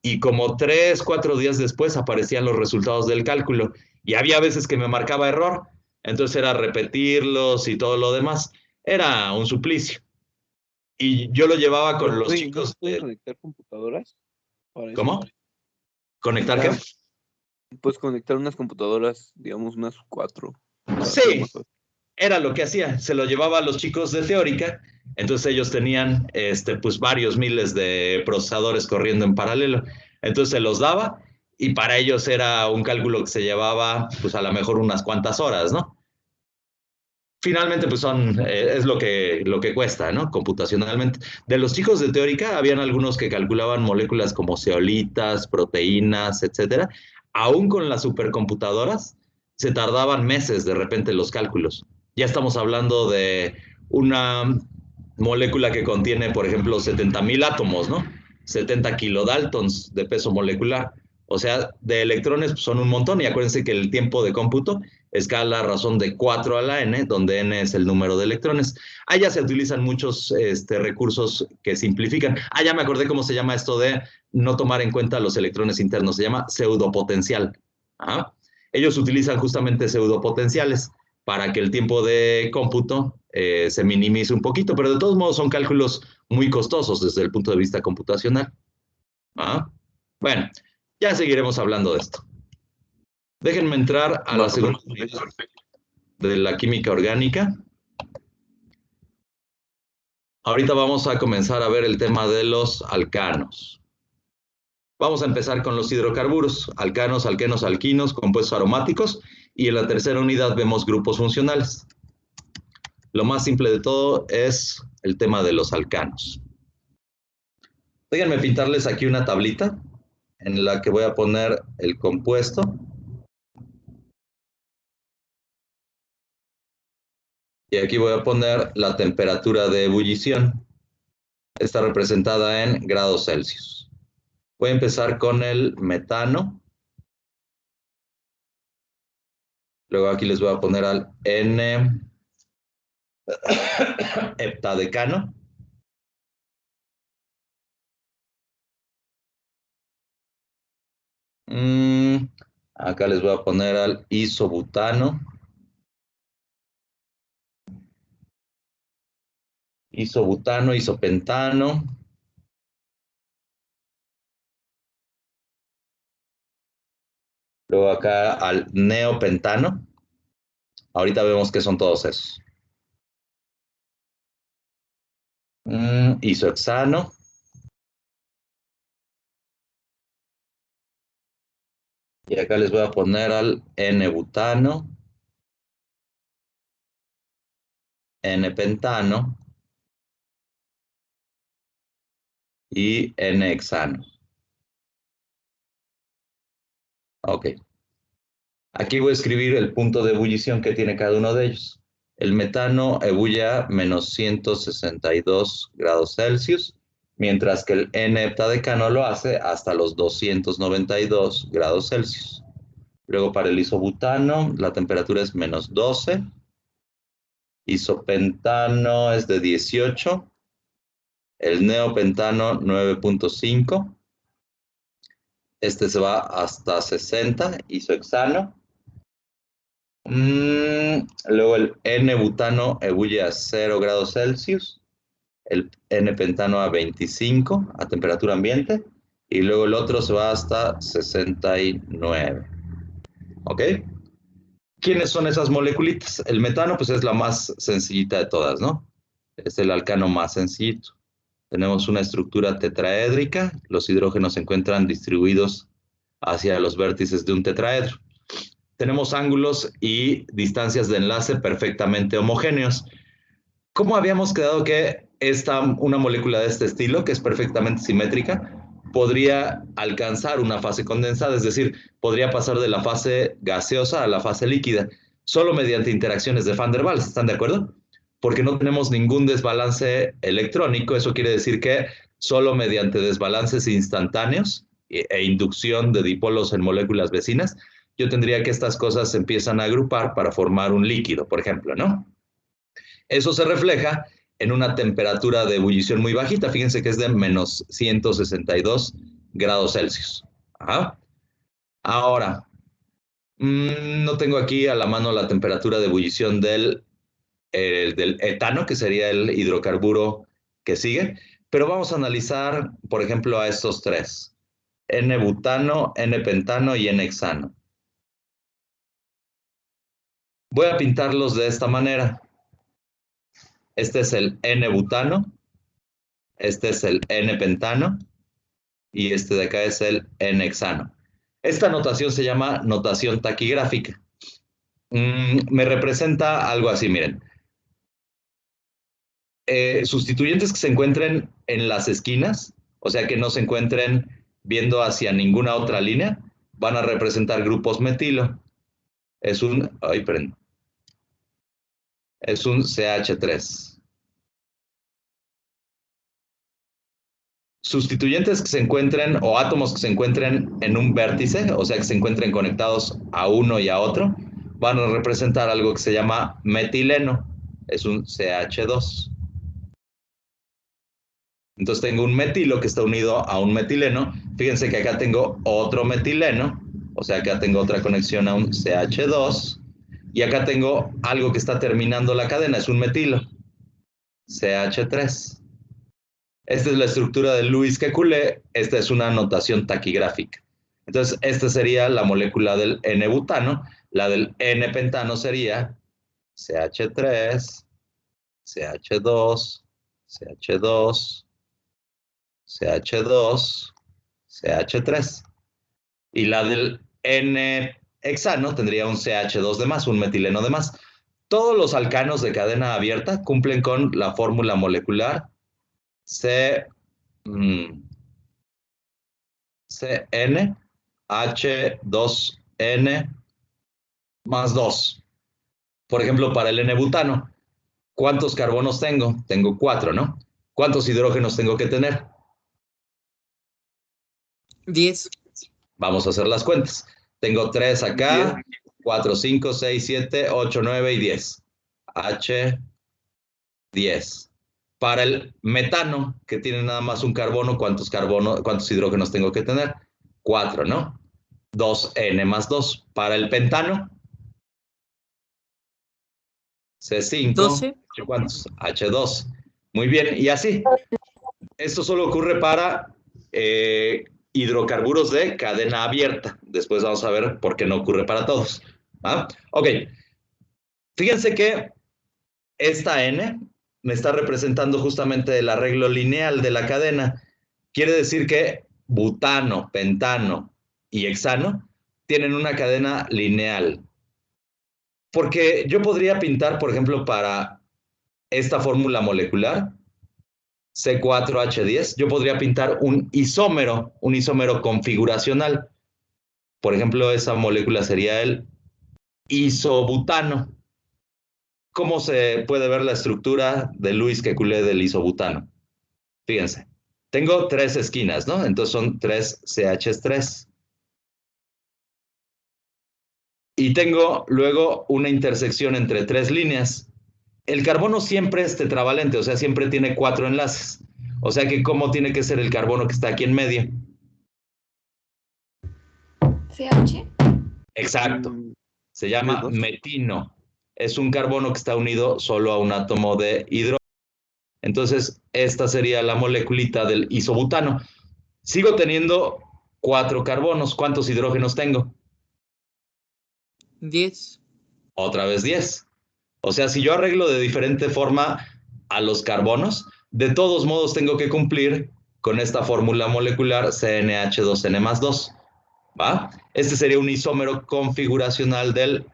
y como 3, 4 días después aparecían los resultados del cálculo. Y había veces que me marcaba error. Entonces era repetirlos y todo lo demás. Era un suplicio. Y yo lo llevaba con los chicos. ¿No puedes conectar computadoras? ¿Cómo? ¿Conectar qué? Puedes conectar unas computadoras, digamos unas 4. Sí, era lo que hacía. Se lo llevaba a los chicos de teórica. Entonces ellos tenían pues varios miles de procesadores corriendo en paralelo. Entonces se los daba y para ellos era un cálculo que se llevaba pues a lo mejor unas cuantas horas, ¿no? Finalmente, pues es lo que cuesta, ¿no? Computacionalmente. De los chicos de teórica, habían algunos que calculaban moléculas como zeolitas, proteínas, etcétera. Aún con las supercomputadoras, se tardaban meses de repente los cálculos. Ya estamos hablando de una molécula que contiene, por ejemplo, 70,000 átomos, ¿no? 70 kilodaltons de peso molecular. O sea, de electrones pues, son un montón. Y acuérdense que el tiempo de cómputo escala a razón de 4 a la n, donde n es el número de electrones. Allá se utilizan muchos recursos que simplifican. Ya me acordé cómo se llama esto de no tomar en cuenta los electrones internos. Se llama pseudopotencial. Ellos utilizan justamente pseudopotenciales para que el tiempo de cómputo se minimice un poquito, pero de todos modos son cálculos muy costosos desde el punto de vista computacional. Bueno, ya seguiremos hablando de esto. Déjenme entrar a la segunda unidad de la química orgánica. Ahorita vamos a comenzar a ver el tema de los alcanos. Vamos a empezar con los hidrocarburos, alcanos, alquenos, alquinos, compuestos aromáticos, y en la tercera unidad vemos grupos funcionales. Lo más simple de todo es el tema de los alcanos. Déjenme pintarles aquí una tablita en la que voy a poner el compuesto. Y aquí voy a poner la temperatura de ebullición. Está representada en grados Celsius. Voy a empezar con el metano. Luego aquí les voy a poner al N-heptadecano. Acá les voy a poner al isobutano. Isobutano, isopentano. Luego acá al neopentano. Ahorita vemos qué son todos esos. Isohexano. Y acá les voy a poner al N-butano, N-pentano y N-hexano. Ok. Aquí voy a escribir el punto de ebullición que tiene cada uno de ellos. El metano ebulle a menos 162 grados Celsius, mientras que el N-heptadecano lo hace hasta los 292 grados Celsius. Luego para el isobutano la temperatura es menos 12, isopentano es de 18, el neopentano 9.5, este se va hasta 60, isohexano. Luego el N-butano ebulle a 0 grados Celsius, el N-pentano a 25 a temperatura ambiente, y luego el otro se va hasta 69. ¿Ok? ¿Quiénes son esas moleculitas? El metano, pues es la más sencillita de todas, ¿no? Es el alcano más sencillito. Tenemos una estructura tetraédrica, los hidrógenos se encuentran distribuidos hacia los vértices de un tetraedro. Tenemos ángulos y distancias de enlace perfectamente homogéneos. ¿Cómo habíamos quedado que una molécula de este estilo, que es perfectamente simétrica, podría alcanzar una fase condensada? Es decir, podría pasar de la fase gaseosa a la fase líquida, solo mediante interacciones de Van der Waals, ¿están de acuerdo? Porque no tenemos ningún desbalance electrónico, eso quiere decir que solo mediante desbalances instantáneos e inducción de dipolos en moléculas vecinas, yo tendría que estas cosas se empiezan a agrupar para formar un líquido, por ejemplo, ¿no? Eso se refleja en una temperatura de ebullición muy bajita, fíjense que es de menos 162 grados Celsius. Ajá. Ahora, no tengo aquí a la mano la temperatura de ebullición del etano, que sería el hidrocarburo que sigue, pero vamos a analizar, por ejemplo, a estos tres: N-butano, N-pentano y N-hexano. Voy a pintarlos de esta manera. Este es el N-butano, este es el N-pentano y este de acá es el N-hexano. Esta notación se llama notación taquigráfica. Me representa algo así, miren. Sustituyentes que se encuentren en las esquinas, o sea que no se encuentren viendo hacia ninguna otra línea, van a representar grupos metilo. Es un CH3. Sustituyentes que se encuentren o átomos que se encuentren en un vértice, o sea que se encuentren conectados a uno y a otro, van a representar algo que se llama metileno. Es un CH2. Entonces tengo un metilo que está unido a un metileno. Fíjense que acá tengo otro metileno, o sea, acá tengo otra conexión a un CH2. Y acá tengo algo que está terminando la cadena, es un metilo, CH3. Esta es la estructura de Lewis Kekulé, esta es una notación taquigráfica. Entonces, esta sería la molécula del N-butano, la del N-pentano sería CH3, CH2, CH2, CH2, CH3. Y la del N-hexano tendría un CH2 de más, un metileno de más. Todos los alcanos de cadena abierta cumplen con la fórmula molecular CN H2N más 2. Por ejemplo, para el N-butano, ¿cuántos carbonos tengo? Tengo 4, ¿no? ¿Cuántos hidrógenos tengo que tener? 10. Vamos a hacer las cuentas. Tengo 3 acá, 4, 5, 6, 7, 8, 9 y 10. H10. Para el metano, que tiene nada más un carbono, ¿cuántos hidrógenos tengo que tener? 4, ¿no? 2N más 2. Para el pentano, C5. 12. ¿Cuántos? H2. Muy bien, y así. Esto solo ocurre para hidrocarburos de cadena abierta. Después vamos a ver por qué no ocurre para todos. ¿Ah? Ok. Fíjense que esta N me está representando justamente el arreglo lineal de la cadena. Quiere decir que butano, pentano y hexano tienen una cadena lineal. Porque yo podría pintar, por ejemplo, para esta fórmula molecular, C4H10, yo podría pintar un isómero configuracional. Por ejemplo, esa molécula sería el isobutano. ¿Cómo se puede ver la estructura de Lewis Kekulé del isobutano? Fíjense, tengo 3 esquinas, ¿no? Entonces son 3 CH3. Y tengo luego una intersección entre 3 líneas. El carbono siempre es tetravalente, o sea, siempre tiene 4 enlaces. O sea que, ¿cómo tiene que ser el carbono que está aquí en medio? CH. Exacto. Se llama ¿2? metino. Es un carbono que está unido solo a un átomo de hidrógeno. Entonces, esta sería la moleculita del isobutano. Sigo teniendo 4 carbonos. ¿Cuántos hidrógenos tengo? 10. Otra vez 10. O sea, si yo arreglo de diferente forma a los carbonos, de todos modos tengo que cumplir con esta fórmula molecular CnH2n más 2. ¿Va? Este sería un isómero configuracional del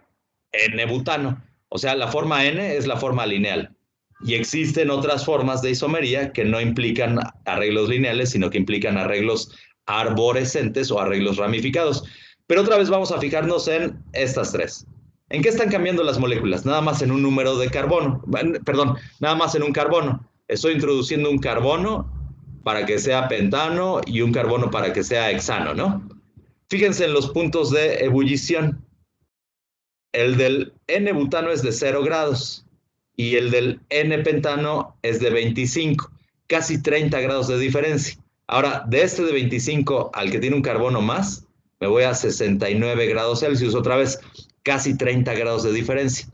N-butano. O sea, la forma N es la forma lineal. Y existen otras formas de isomería que no implican arreglos lineales, sino que implican arreglos arborescentes o arreglos ramificados. Pero otra vez vamos a fijarnos en estas 3. ¿En qué están cambiando las moléculas? Nada más en un número de carbono. Perdón, nada más en un carbono. Estoy introduciendo un carbono para que sea pentano y un carbono para que sea hexano, ¿no? Fíjense en los puntos de ebullición. El del N-butano es de 0 grados y el del N-pentano es de 25, casi 30 grados de diferencia. Ahora, de este de 25 al que tiene un carbono más, me voy a 69 grados Celsius, otra vez, casi 30 grados de diferencia.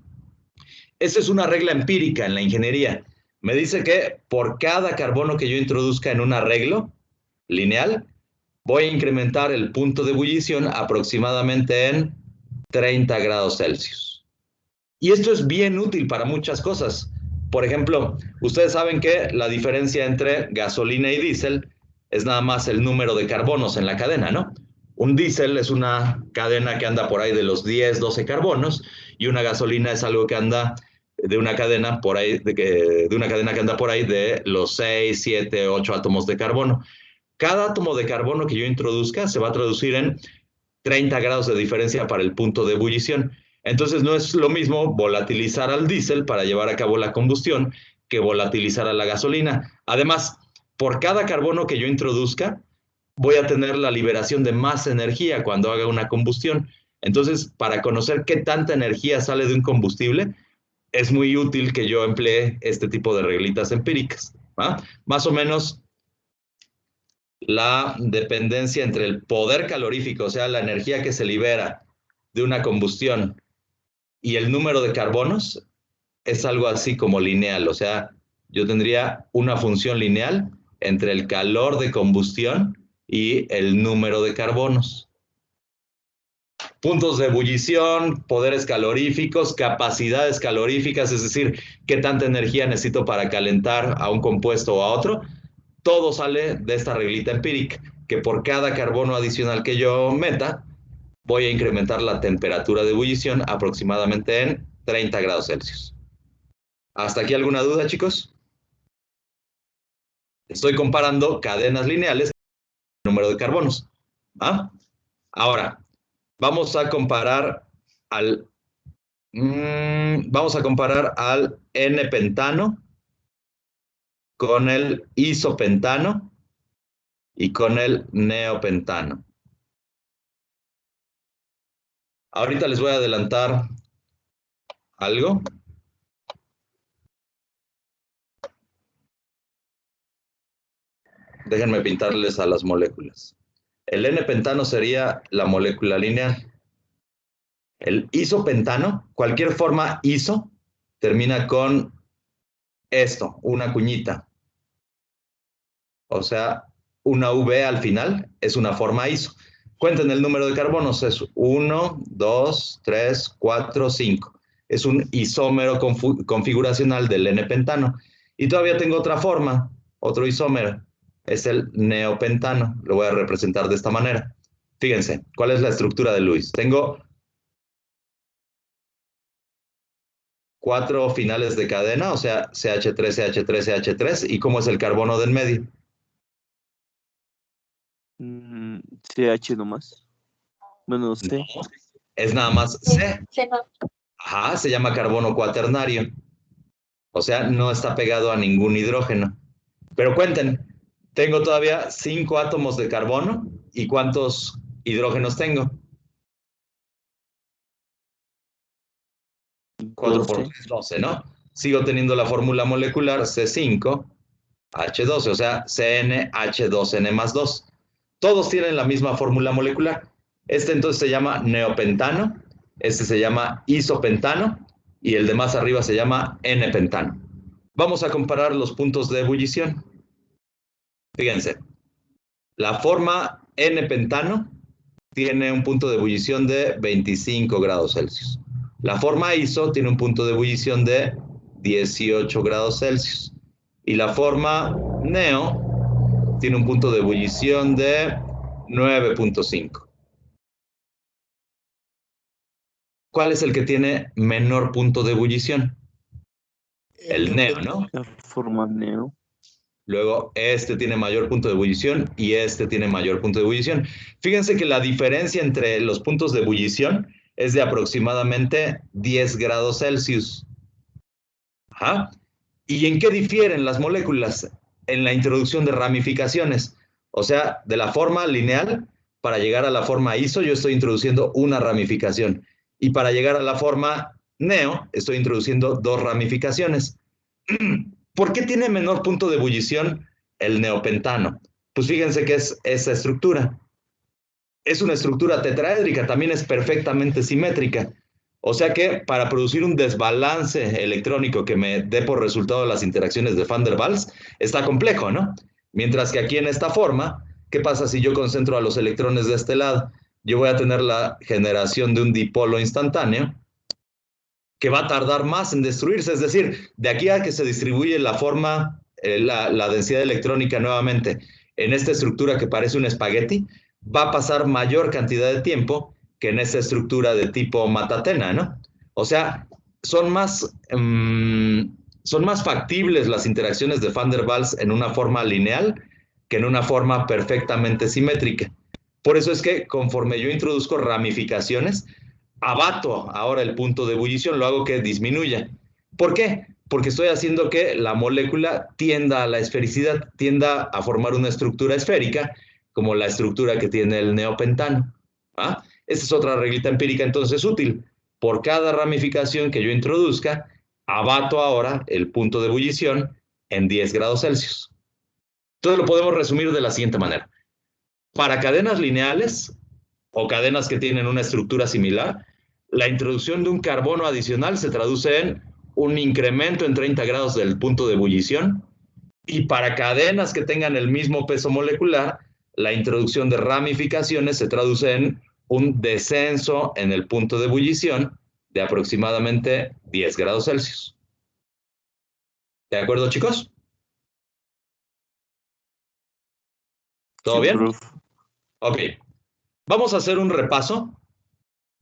Esta es una regla empírica en la ingeniería. Me dice que por cada carbono que yo introduzca en un arreglo lineal, voy a incrementar el punto de ebullición aproximadamente en 30 grados Celsius. Y esto es bien útil para muchas cosas. Por ejemplo, ustedes saben que la diferencia entre gasolina y diésel es nada más el número de carbonos en la cadena, ¿no? Un diésel es una cadena que anda por ahí de los 10, 12 carbonos y una gasolina es algo que anda de una cadena por ahí, de una cadena que anda por ahí de los 6, 7, 8 átomos de carbono. Cada átomo de carbono que yo introduzca se va a traducir en 30 grados de diferencia para el punto de ebullición. Entonces no es lo mismo volatilizar al diésel para llevar a cabo la combustión que volatilizar a la gasolina. Además, por cada carbono que yo introduzca, voy a tener la liberación de más energía cuando haga una combustión. Entonces, para conocer qué tanta energía sale de un combustible, es muy útil que yo emplee este tipo de reglitas empíricas. ¿Va? Más o menos la dependencia entre el poder calorífico, o sea, la energía que se libera de una combustión y el número de carbonos es algo así como lineal, o sea, yo tendría una función lineal entre el calor de combustión y el número de carbonos. Puntos de ebullición, poderes caloríficos, capacidades caloríficas, es decir, qué tanta energía necesito para calentar a un compuesto o a otro. Todo sale de esta reglita empírica, que por cada carbono adicional que yo meta, voy a incrementar la temperatura de ebullición aproximadamente en 30 grados Celsius. ¿Hasta aquí alguna duda, chicos? Estoy comparando cadenas lineales con el número de carbonos. ¿Ah? Ahora, vamos a comparar al N-pentano con el isopentano y con el neopentano. Ahorita les voy a adelantar algo. Déjenme pintarles a las moléculas. El N-pentano sería la molécula lineal. El isopentano, cualquier forma iso, termina con esto, una cuñita. O sea, una V al final es una forma iso. Cuenten el número de carbonos, es 1, 2, 3, 4, 5. Es un isómero configuracional del N-pentano. Y todavía tengo otra forma, otro isómero. Es el neopentano. Lo voy a representar de esta manera. Fíjense, ¿cuál es la estructura de Lewis? Tengo 4 finales de cadena, o sea, CH3, CH3, CH3. ¿Y cómo es el carbono del medio? CH nomás. Bueno, C. No, es nada más C. Ajá, se llama carbono cuaternario. O sea, no está pegado a ningún hidrógeno. Pero cuenten, tengo todavía 5 átomos de carbono. ¿Y cuántos hidrógenos tengo? 4 por 3, 12, ¿no? Sigo teniendo la fórmula molecular C5H12, o sea, CnH2n más 2. Todos tienen la misma fórmula molecular. Este entonces se llama neopentano, este se llama isopentano y el de más arriba se llama N-pentano. Vamos a comparar los puntos de ebullición. Fíjense, la forma N-pentano tiene un punto de ebullición de 25 grados Celsius. La forma iso tiene un punto de ebullición de 18 grados Celsius. Y la forma neo tiene un punto de ebullición de 9.5. ¿Cuál es el que tiene menor punto de ebullición? El neo, ¿no? La forma neo. Luego, este tiene mayor punto de ebullición y este tiene mayor punto de ebullición. Fíjense que la diferencia entre los puntos de ebullición es de aproximadamente 10 grados Celsius. Ajá. ¿Y en qué difieren las moléculas? En la introducción de ramificaciones. O sea, de la forma lineal, para llegar a la forma iso, yo estoy introduciendo una ramificación. Y para llegar a la forma neo, estoy introduciendo 2 ramificaciones. ¿Por qué tiene menor punto de ebullición el neopentano? Pues fíjense que es esa estructura. Es una estructura tetraédrica, también es perfectamente simétrica. O sea que para producir un desbalance electrónico que me dé por resultado las interacciones de Van der Waals, está complejo, ¿no? Mientras que aquí en esta forma, ¿qué pasa si yo concentro a los electrones de este lado? Yo voy a tener la generación de un dipolo instantáneo que va a tardar más en destruirse. Es decir, de aquí a que se distribuye la forma, la densidad electrónica nuevamente en esta estructura que parece un espagueti, va a pasar mayor cantidad de tiempo que en esta estructura de tipo Matatena, ¿no? O sea, son más factibles las interacciones de Van der Waals en una forma lineal que en una forma perfectamente simétrica. Por eso es que conforme yo introduzco ramificaciones, abato ahora el punto de ebullición, lo hago que disminuya. ¿Por qué? Porque estoy haciendo que la molécula tienda a la esfericidad, tienda a formar una estructura esférica, como la estructura que tiene el neopentano. ¿Ah? Esta es otra reglita empírica entonces útil. Por cada ramificación que yo introduzca, abato ahora el punto de ebullición en 10 grados Celsius. Entonces lo podemos resumir de la siguiente manera. Para cadenas lineales o cadenas que tienen una estructura similar, la introducción de un carbono adicional se traduce en un incremento en 30 grados del punto de ebullición. Y para cadenas que tengan el mismo peso molecular, la introducción de ramificaciones se traduce en un descenso en el punto de ebullición de aproximadamente 10 grados Celsius. ¿De acuerdo, chicos? ¿Todo Sí, bien? prof. Ok. Vamos a hacer un repaso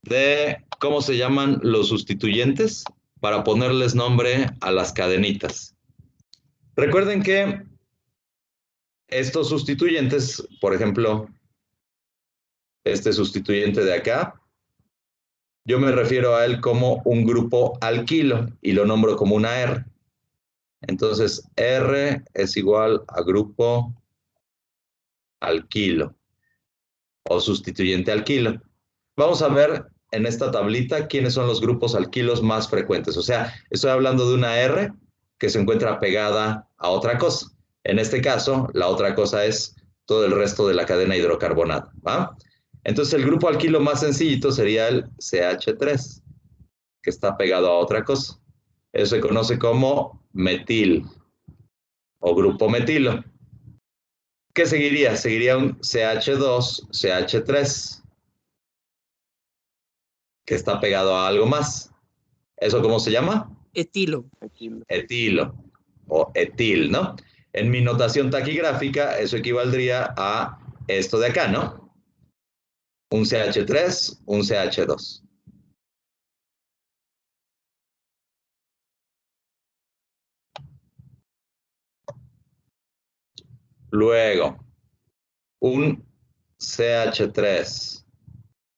de cómo se llaman los sustituyentes para ponerles nombre a las cadenitas. Recuerden que estos sustituyentes, por ejemplo, este sustituyente de acá, yo me refiero a él como un grupo alquilo y lo nombro como una R. Entonces, R es igual a grupo alquilo o sustituyente alquilo. Vamos a ver en esta tablita quiénes son los grupos alquilos más frecuentes. O sea, estoy hablando de una R que se encuentra pegada a otra cosa. En este caso, la otra cosa es todo el resto de la cadena hidrocarbonada, ¿va? Entonces el grupo alquilo más sencillito sería el CH3, que está pegado a otra cosa. Eso se conoce como metil o grupo metilo. ¿Qué seguiría? Seguiría un CH2, CH3, que está pegado a algo más. ¿Eso cómo se llama? Etilo. Etilo o etil, ¿no? En mi notación taquigráfica, eso equivaldría a esto de acá, ¿no? Un CH3, un CH2. Luego, un CH3,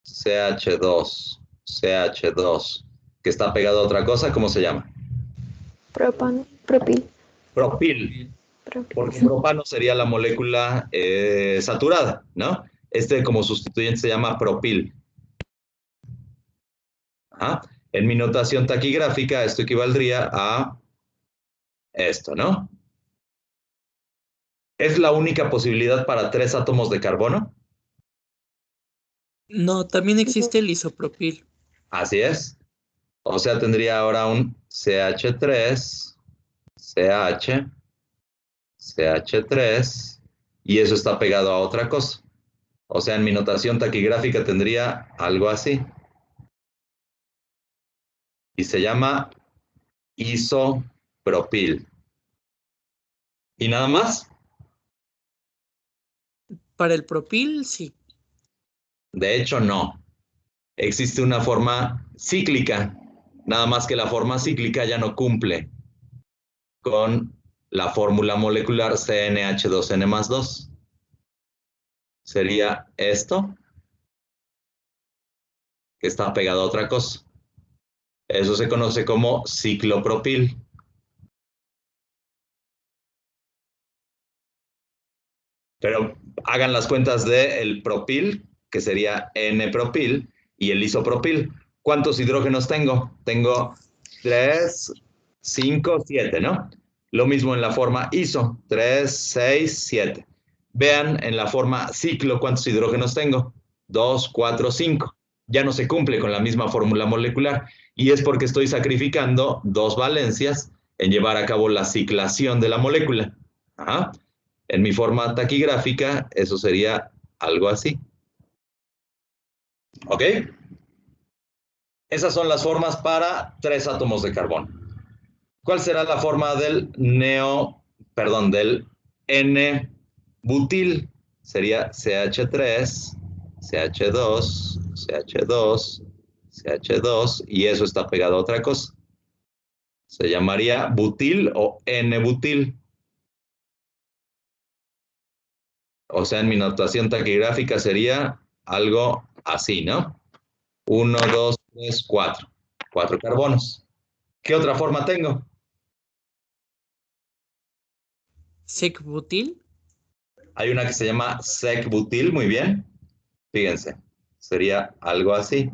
CH2, CH2, que está pegado a otra cosa, ¿cómo se llama? Propil. Propil, porque propano sería la molécula saturada, ¿no? Este como sustituyente se llama propil. ¿Ah? En mi notación taquigráfica, esto equivaldría a esto, ¿no? ¿Es la única posibilidad para 3 átomos de carbono? No, también existe el isopropil. Así es. O sea, tendría ahora un CH3, CH, CH3, y eso está pegado a otra cosa. O sea, en mi notación taquigráfica tendría algo así. Y se llama isopropil. ¿Y nada más? Para el propil, sí. De hecho, no. Existe una forma cíclica, nada más que la forma cíclica ya no cumple con la fórmula molecular CnH2n más 2. Sería esto, que está pegado a otra cosa. Eso se conoce como ciclopropil. Pero hagan las cuentas del propil, que sería N-propil, y el isopropil. ¿Cuántos hidrógenos tengo? Tengo 3, 5, 7, ¿no? Lo mismo en la forma iso, 3, 6, 7. Vean en la forma ciclo cuántos hidrógenos tengo. 2, 4, 5. Ya no se cumple con la misma fórmula molecular y es porque estoy sacrificando 2 valencias en llevar a cabo la ciclación de la molécula. Ajá. En mi forma taquigráfica, eso sería algo así. ¿Ok? Esas son las formas para 3 átomos de carbono. ¿Cuál será la forma del del N-butil? Sería CH3, CH2, CH2, CH2, y eso está pegado a otra cosa. Se llamaría butil o N-butil. O sea, en mi notación taquigráfica sería algo así, ¿no? 1, 2, 3, 4. 4 carbonos. ¿Qué otra forma tengo? Secbutil. Hay una que se llama sec-butil, muy bien. Fíjense, sería algo así.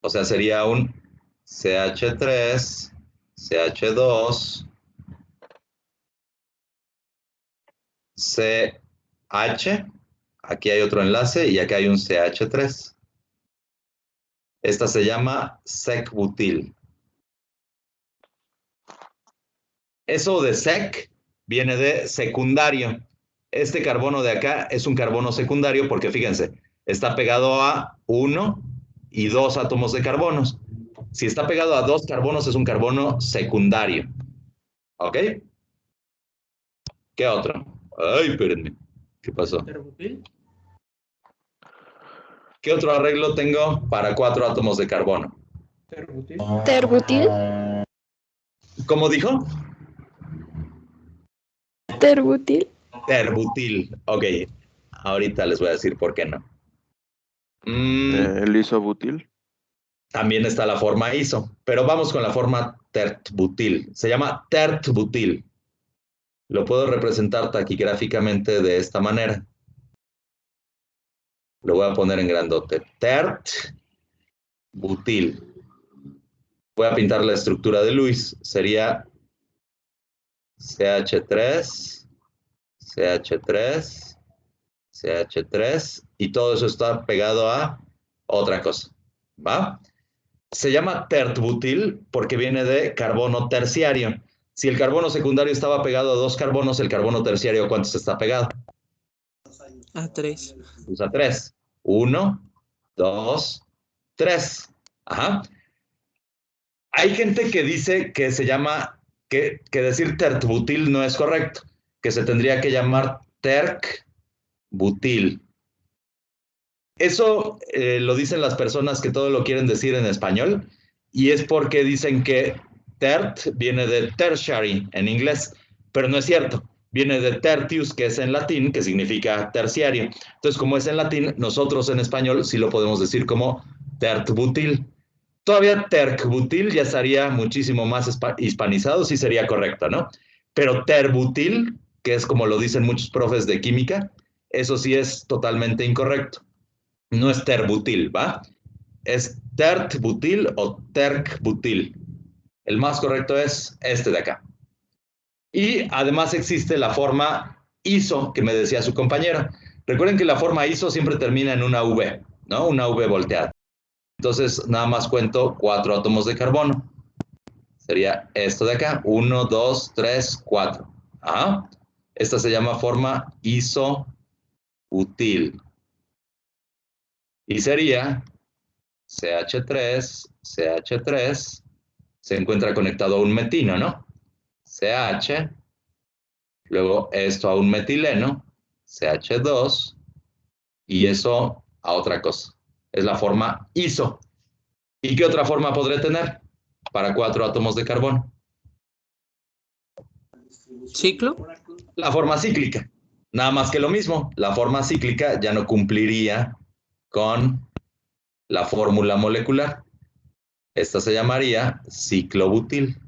O sea, sería un CH3, CH2, CH. Aquí hay otro enlace y aquí hay un CH3. Esta se llama sec-butil. Eso de sec viene de secundario. Este carbono de acá es un carbono secundario porque fíjense, está pegado a 1 y 2 átomos de carbonos. Si está pegado a 2 carbonos es un carbono secundario. ¿Ok? ¿Qué otro? Ay, espérenme. ¿Qué pasó? Terbutil. ¿Qué otro arreglo tengo para 4 átomos de carbono? Terbutil. ¿Cómo dijo? Terbutil. Terbutil. Ok. Ahorita les voy a decir por qué no. El isobutil. También está la forma iso, pero vamos con la forma tertbutil. Se llama tertbutil. Lo puedo representar taquigráficamente de esta manera. Lo voy a poner en grandote. Tertbutil. Voy a pintar la estructura de Lewis. Sería CH3, CH3, CH3, y todo eso está pegado a otra cosa, ¿va? Se llama tertbutil porque viene de carbono terciario. Si el carbono secundario estaba pegado a 2 carbonos, el carbono terciario, ¿cuántos está pegado? A 3. Usa 3. 1, 2, 3. Ajá. Hay gente que dice que se llama, que decir tertbutil no es correcto, que se tendría que llamar tercbutil. Eso lo dicen las personas que todo lo quieren decir en español, y es porque dicen que tert viene de tertiary en inglés, pero no es cierto. Viene de tertius, que es en latín, que significa terciario. Entonces, como es en latín, nosotros en español sí lo podemos decir como tertbutil. Todavía tercbutil ya estaría muchísimo más hispanizado, sí sería correcto, ¿no? Pero terbutil, que es como lo dicen muchos profes de química, eso sí es totalmente incorrecto. No es terbutil, ¿va? Es tertbutil o tercbutil. El más correcto es este de acá. Y además existe la forma iso, que me decía su compañero. Recuerden que la forma iso siempre termina en una V, ¿no? Una V volteada. Entonces, nada más cuento 4 átomos de carbono. Sería esto de acá. 1, 2, 3, 4. Ajá. Esta se llama forma isobutil. Y sería CH3, CH3, se encuentra conectado a un metino, ¿no? CH, luego esto a un metileno, CH2, y eso a otra cosa. Es la forma iso. ¿Y qué otra forma podré tener para 4 átomos de carbono? ¿Ciclo? La forma cíclica. Nada más que lo mismo. La forma cíclica ya no cumpliría con la fórmula molecular. Esta se llamaría ciclobutil.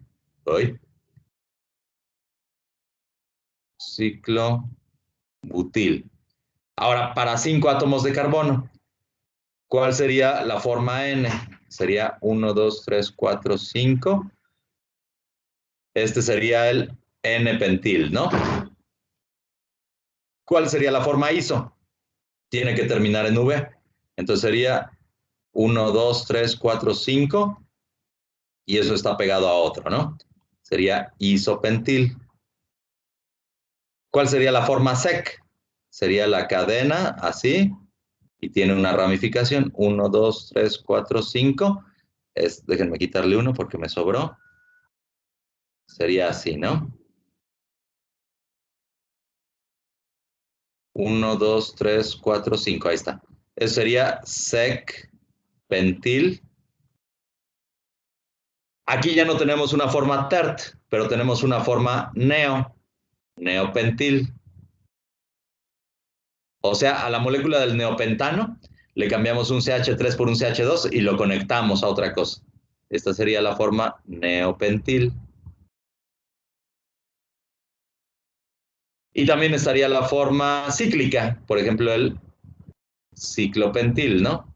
¿Oí? Ciclobutil. Ahora, para 5 átomos de carbono, ¿cuál sería la forma N? Sería 1, 2, 3, 4, 5. Este sería el N-pentil, ¿no? ¿Cuál sería la forma iso? Tiene que terminar en V. Entonces sería 1, 2, 3, 4, 5. Y eso está pegado a otro, ¿no? Sería isopentil. ¿Cuál sería la forma sec? Sería la cadena así y tiene una ramificación. 1, 2, 3, 4, 5. Déjenme quitarle uno porque me sobró. Sería así, ¿no? 1, 2, 3, 4, 5. Ahí está. Eso sería sec pentil. Aquí ya no tenemos una forma tert, pero tenemos una forma neopentil. O sea, a la molécula del neopentano le cambiamos un CH3 por un CH2 y lo conectamos a otra cosa. Esta sería la forma neopentil. Y también estaría la forma cíclica, por ejemplo, el ciclopentil, ¿no?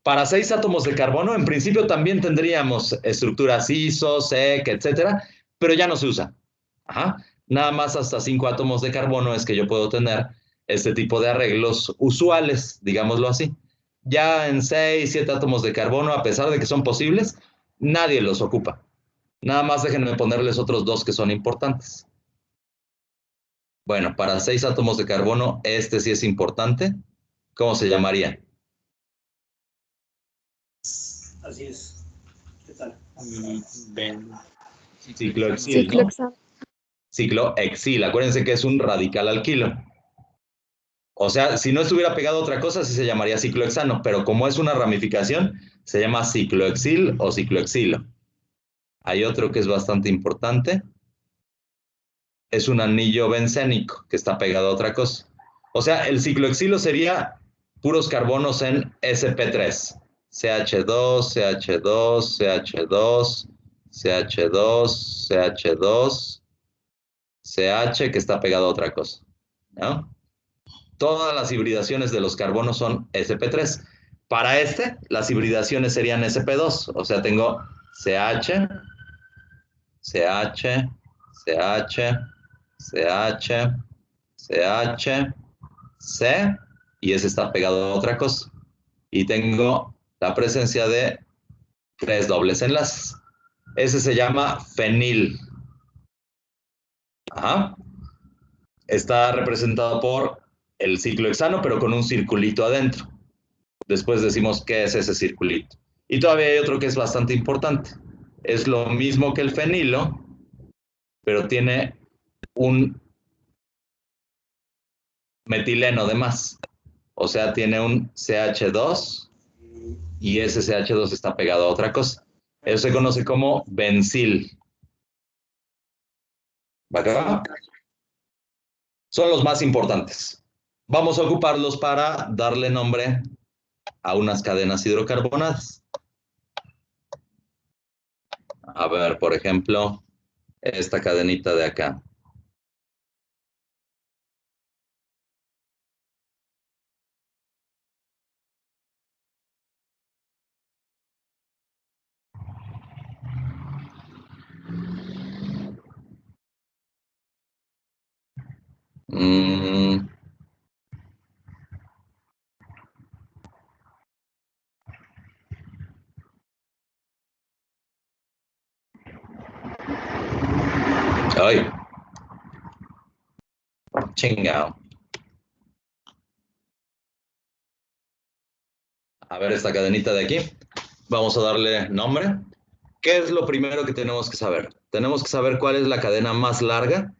Para 6 átomos de carbono, en principio también tendríamos estructuras iso, sec, etcétera, pero ya no se usa. Ajá. Nada más hasta 5 átomos de carbono es que yo puedo tener este tipo de arreglos usuales, digámoslo así. Ya en 6, 7 átomos de carbono, a pesar de que son posibles, nadie los ocupa. Nada más déjenme ponerles otros 2 que son importantes. Bueno, para 6 átomos de carbono, este sí es importante. ¿Cómo se llamaría? Así es. ¿Qué tal? Ciclohexil, ¿no? Ciclohexano. Ciclohexil. Acuérdense que es un radical alquilo. O sea, si no estuviera pegado a otra cosa, sí se llamaría ciclohexano, pero como es una ramificación, se llama ciclohexil o ciclohexilo. Hay otro que es bastante importante. Es un anillo bencénico que está pegado a otra cosa. O sea, el ciclohexilo sería puros carbonos en sp3. CH2, CH2, CH2, CH2, CH2, CH que está pegado a otra cosa, ¿no? Todas las hibridaciones de los carbonos son sp3. Para este, las hibridaciones serían sp2. O sea, tengo CH, CH, CH, CH, CH, C, y ese está pegado a otra cosa. Y tengo la presencia de 3 dobles enlaces. Ese se llama fenil. Ajá. Está representado por el ciclohexano, pero con un circulito adentro. Después decimos qué es ese circulito. Y todavía hay otro que es bastante importante. Es lo mismo que el fenilo, pero tiene un metileno de más. O sea, tiene un CH2 y ese CH2 está pegado a otra cosa. Eso se conoce como bencil. ¿Va acá? Son los más importantes. Vamos a ocuparlos para darle nombre a unas cadenas hidrocarbonadas. A ver, por ejemplo, esta cadenita de acá. Ay. Chingao. A ver esta cadenita de aquí. Vamos a darle nombre. ¿Qué es lo primero que tenemos que saber? Tenemos que saber cuál es la cadena más larga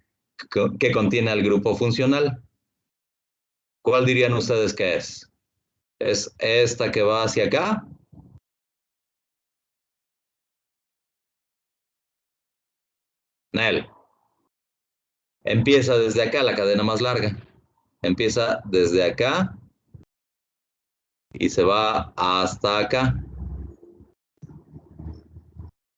que contiene al grupo funcional. ¿Cuál dirían ustedes que es? ¿Es esta que va hacia acá? Nel. Empieza desde acá la cadena más larga. Empieza desde acá y se va hasta acá.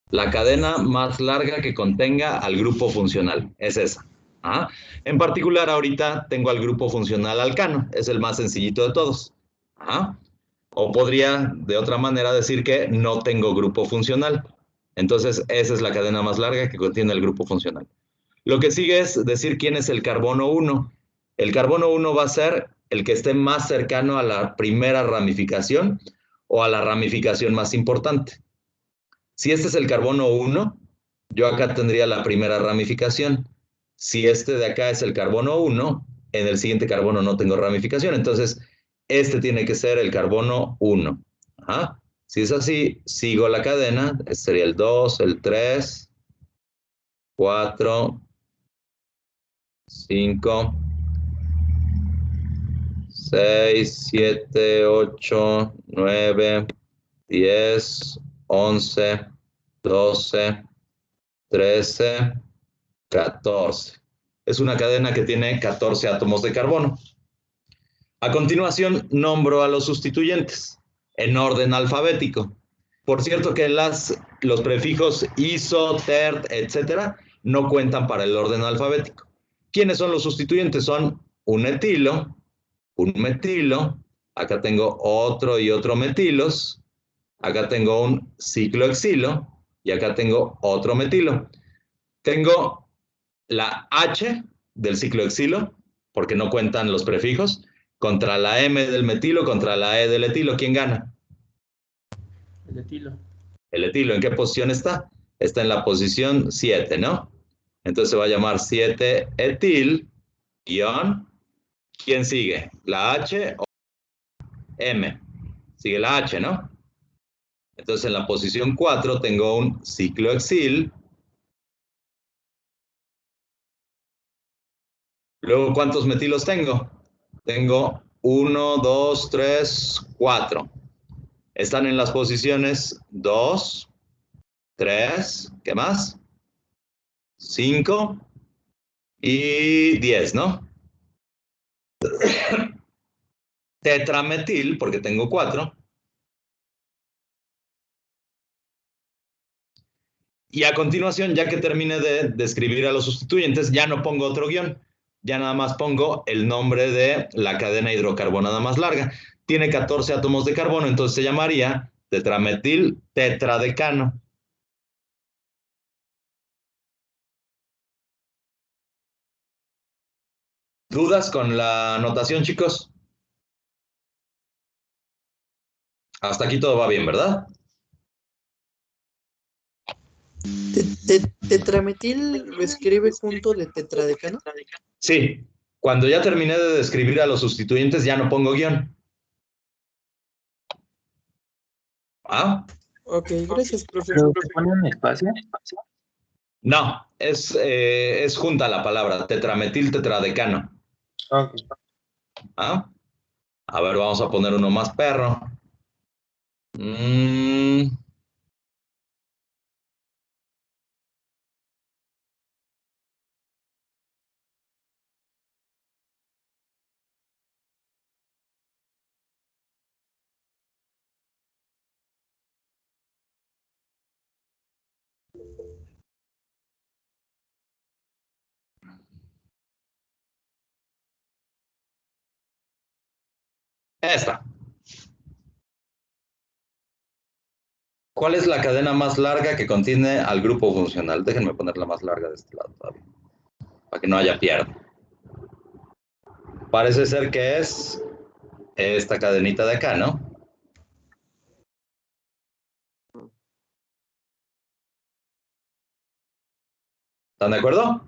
La cadena más larga que contenga al grupo funcional es esa. ¿Ah? En particular, ahorita tengo al grupo funcional alcano. Es el más sencillito de todos. ¿Ah? O podría, de otra manera, decir que no tengo grupo funcional. Entonces, esa es la cadena más larga que contiene el grupo funcional. Lo que sigue es decir quién es el carbono 1. El carbono 1 va a ser el que esté más cercano a la primera ramificación o a la ramificación más importante. Si este es el carbono 1, yo acá tendría la primera ramificación. Si este de acá es el carbono 1, en el siguiente carbono no tengo ramificación. Entonces, este tiene que ser el carbono 1. Ajá. Si es así, sigo la cadena. Este sería el 2, el 3, 4, 5, 6, 7, 8, 9, 10, 11, 12, 13, 14. Es una cadena que tiene 14 átomos de carbono. A continuación, nombro a los sustituyentes en orden alfabético. Por cierto que los prefijos iso, tert, etcétera, no cuentan para el orden alfabético. ¿Quiénes son los sustituyentes? Son un etilo, un metilo, acá tengo otro y otro metilos, acá tengo un ciclohexilo y acá tengo otro metilo. Tengo la H del ciclohexilo, porque no cuentan los prefijos, contra la M del metilo, contra la E del etilo. ¿Quién gana? El etilo. El etilo, ¿en qué posición está? Está en la posición 7, ¿no? Entonces se va a llamar 7-etil, guión. ¿Quién sigue? ¿La H o M? Sigue la H, ¿no? Entonces en la posición 4 tengo un ciclohexil. Luego, ¿cuántos metilos tengo? Tengo 1, 2, 3, 4. Están en las posiciones 2, 3, ¿qué más? 5 y 10, ¿no? Tetrametil, porque tengo 4. Y a continuación, ya que termine de describir a los sustituyentes, ya no pongo otro guión. Ya nada más pongo el nombre de la cadena hidrocarbonada más larga. Tiene 14 átomos de carbono, entonces se llamaría tetrametil tetradecano. ¿Dudas con la notación, chicos? Hasta aquí todo va bien, ¿verdad? ¿Tetrametil lo escribe junto de tetradecano? Sí. Cuando ya terminé de describir a los sustituyentes, ya no pongo guión. ¿Ah? Ok, gracias, profe. ¿Pero se pone un espacio? No, es junta la palabra, tetrametil tetradecano. Ok. ¿Ah? A ver, vamos a poner uno más perro. Esta. ¿Cuál es la cadena más larga que contiene al grupo funcional? Déjenme ponerla más larga de este lado todavía, para que no haya pierde. Parece ser que es esta cadenita de acá, ¿no? ¿Están de acuerdo?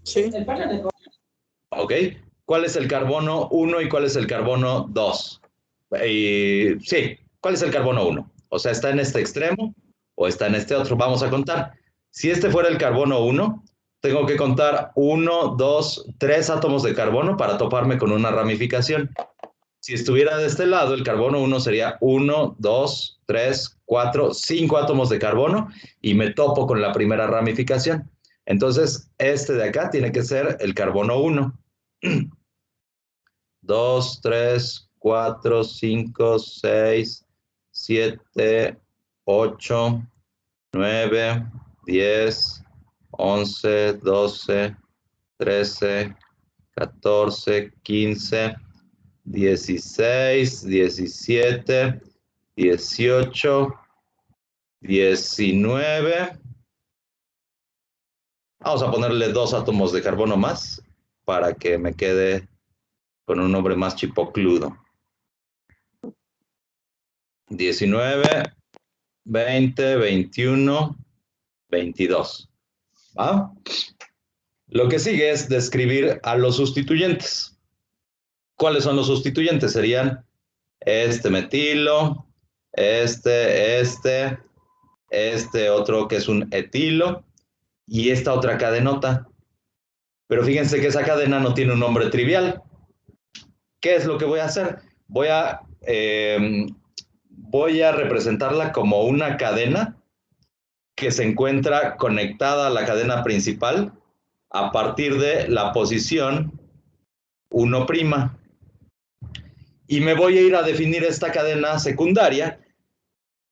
Sí. Ok. ¿Cuál es el carbono 1 y cuál es el carbono 2? Sí, ¿cuál es el carbono 1? O sea, ¿está en este extremo o está en este otro? Vamos a contar. Si este fuera el carbono 1, tengo que contar 1, 2, 3 átomos de carbono para toparme con una ramificación. Si estuviera de este lado, el carbono 1 sería 1, 2, 3, 4, 5 átomos de carbono y me topo con la primera ramificación. Entonces, este de acá tiene que ser el carbono 1. 2, 3, 4, 5, 6, 7, 8, 9, 10, 11, 12, 13, 14, 15, 16, 17, 18, 19. Vamos a ponerle 2 átomos de carbono más para que me quede con un nombre más chipocludo. 19, 20, 21, 22. ¿Va? Lo que sigue es describir a los sustituyentes. ¿Cuáles son los sustituyentes? Serían este metilo, este otro que es un etilo y esta otra cadenota. Pero fíjense que esa cadena no tiene un nombre trivial. ¿Qué es lo que voy a hacer? Voy a representarla como una cadena que se encuentra conectada a la cadena principal a partir de la posición 1'. Y me voy a ir a definir esta cadena secundaria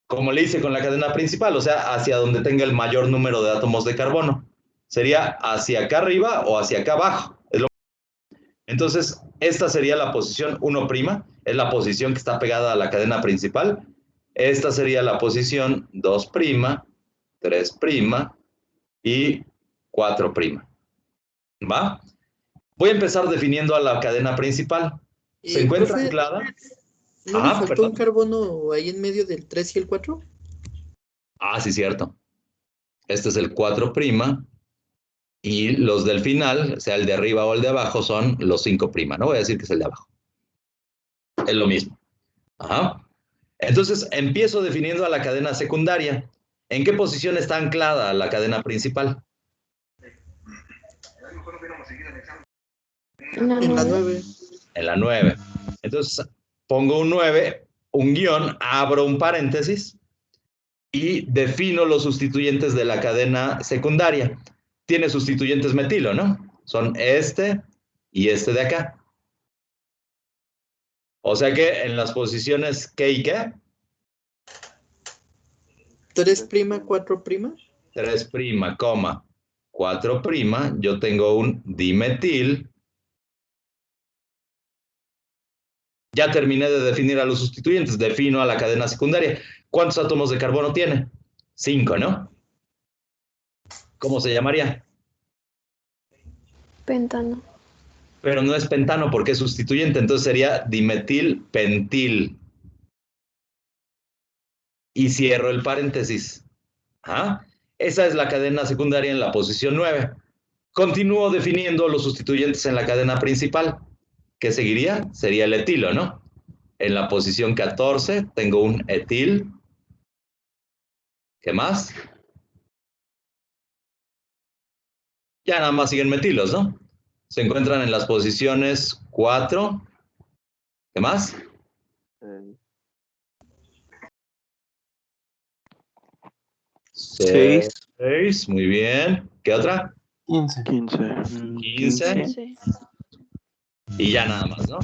como le hice con la cadena principal, o sea, hacia donde tenga el mayor número de átomos de carbono. Sería hacia acá arriba o hacia acá abajo. Entonces, esta sería la posición 1', es la posición que está pegada a la cadena principal. Esta sería la posición 2', 3' y 4'. ¿Va? Voy a empezar definiendo a la cadena principal. ¿Se encuentra Profe, anclada? ¿no me faltó un carbono ahí en medio del 3 y el 4? Ah, sí, cierto. Este es el 4'. Y los del final, sea el de arriba o el de abajo, son los 5'. No voy a decir que es el de abajo. Es lo mismo. Ajá. Entonces, empiezo definiendo a la cadena secundaria. ¿En qué posición está anclada la cadena principal? En la En la 9. 9. En la 9. Entonces, pongo un 9, un guión, abro un paréntesis y defino los sustituyentes de la cadena secundaria. Tiene sustituyentes metilo, ¿no? Son este y este de acá. O sea que en las posiciones ¿qué y qué? 3', 4'. 3', 4', yo tengo un dimetil. Ya terminé de definir a los sustituyentes, defino a la cadena secundaria. ¿Cuántos átomos de carbono tiene? 5, ¿no? ¿Cómo se llamaría? Pentano. pero no es pentano porque es sustituyente, entonces sería dimetilpentil. Y cierro el paréntesis. ¿Ah? Esa es la cadena secundaria en la posición 9. Continúo definiendo los sustituyentes en la cadena principal. ¿Qué seguiría? Sería el etilo, ¿no? En la posición 14 tengo un etil. ¿Qué más? Ya nada más siguen metilos, ¿no? Se encuentran en las posiciones 4. ¿Qué más? 6, 6. Muy bien. ¿Qué otra? 15. 15. 15. Y ya nada más, ¿no?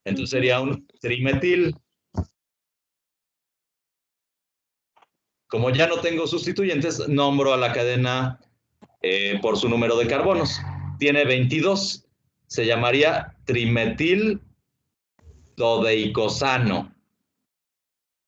Entonces sería un trimetil. Como ya no tengo sustituyentes, nombro a la cadena por su número de carbonos. Tiene 22. Se llamaría trimetil dodeicosano.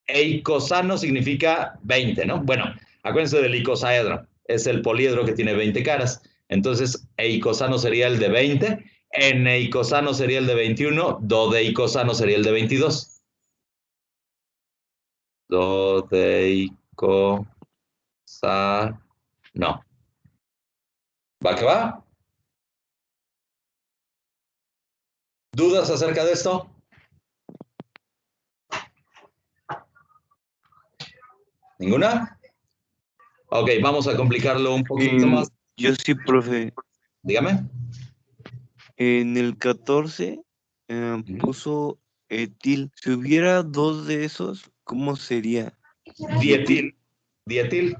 Eicosano significa 20, ¿no? Bueno, acuérdense del icosaedro. Es el poliedro que tiene 20 caras. Entonces, eicosano sería el de 20. Eneicosano sería el de 21. Dodeicosano sería el de 22. Dodeicosano. ¿Va que va? ¿Dudas acerca de esto? ¿Ninguna? Ok, vamos a complicarlo un poquito más. Yo sí, profe. Dígame. En el 14 puso etil. Si hubiera 2 de esos, ¿cómo sería? Dietil. Dietil.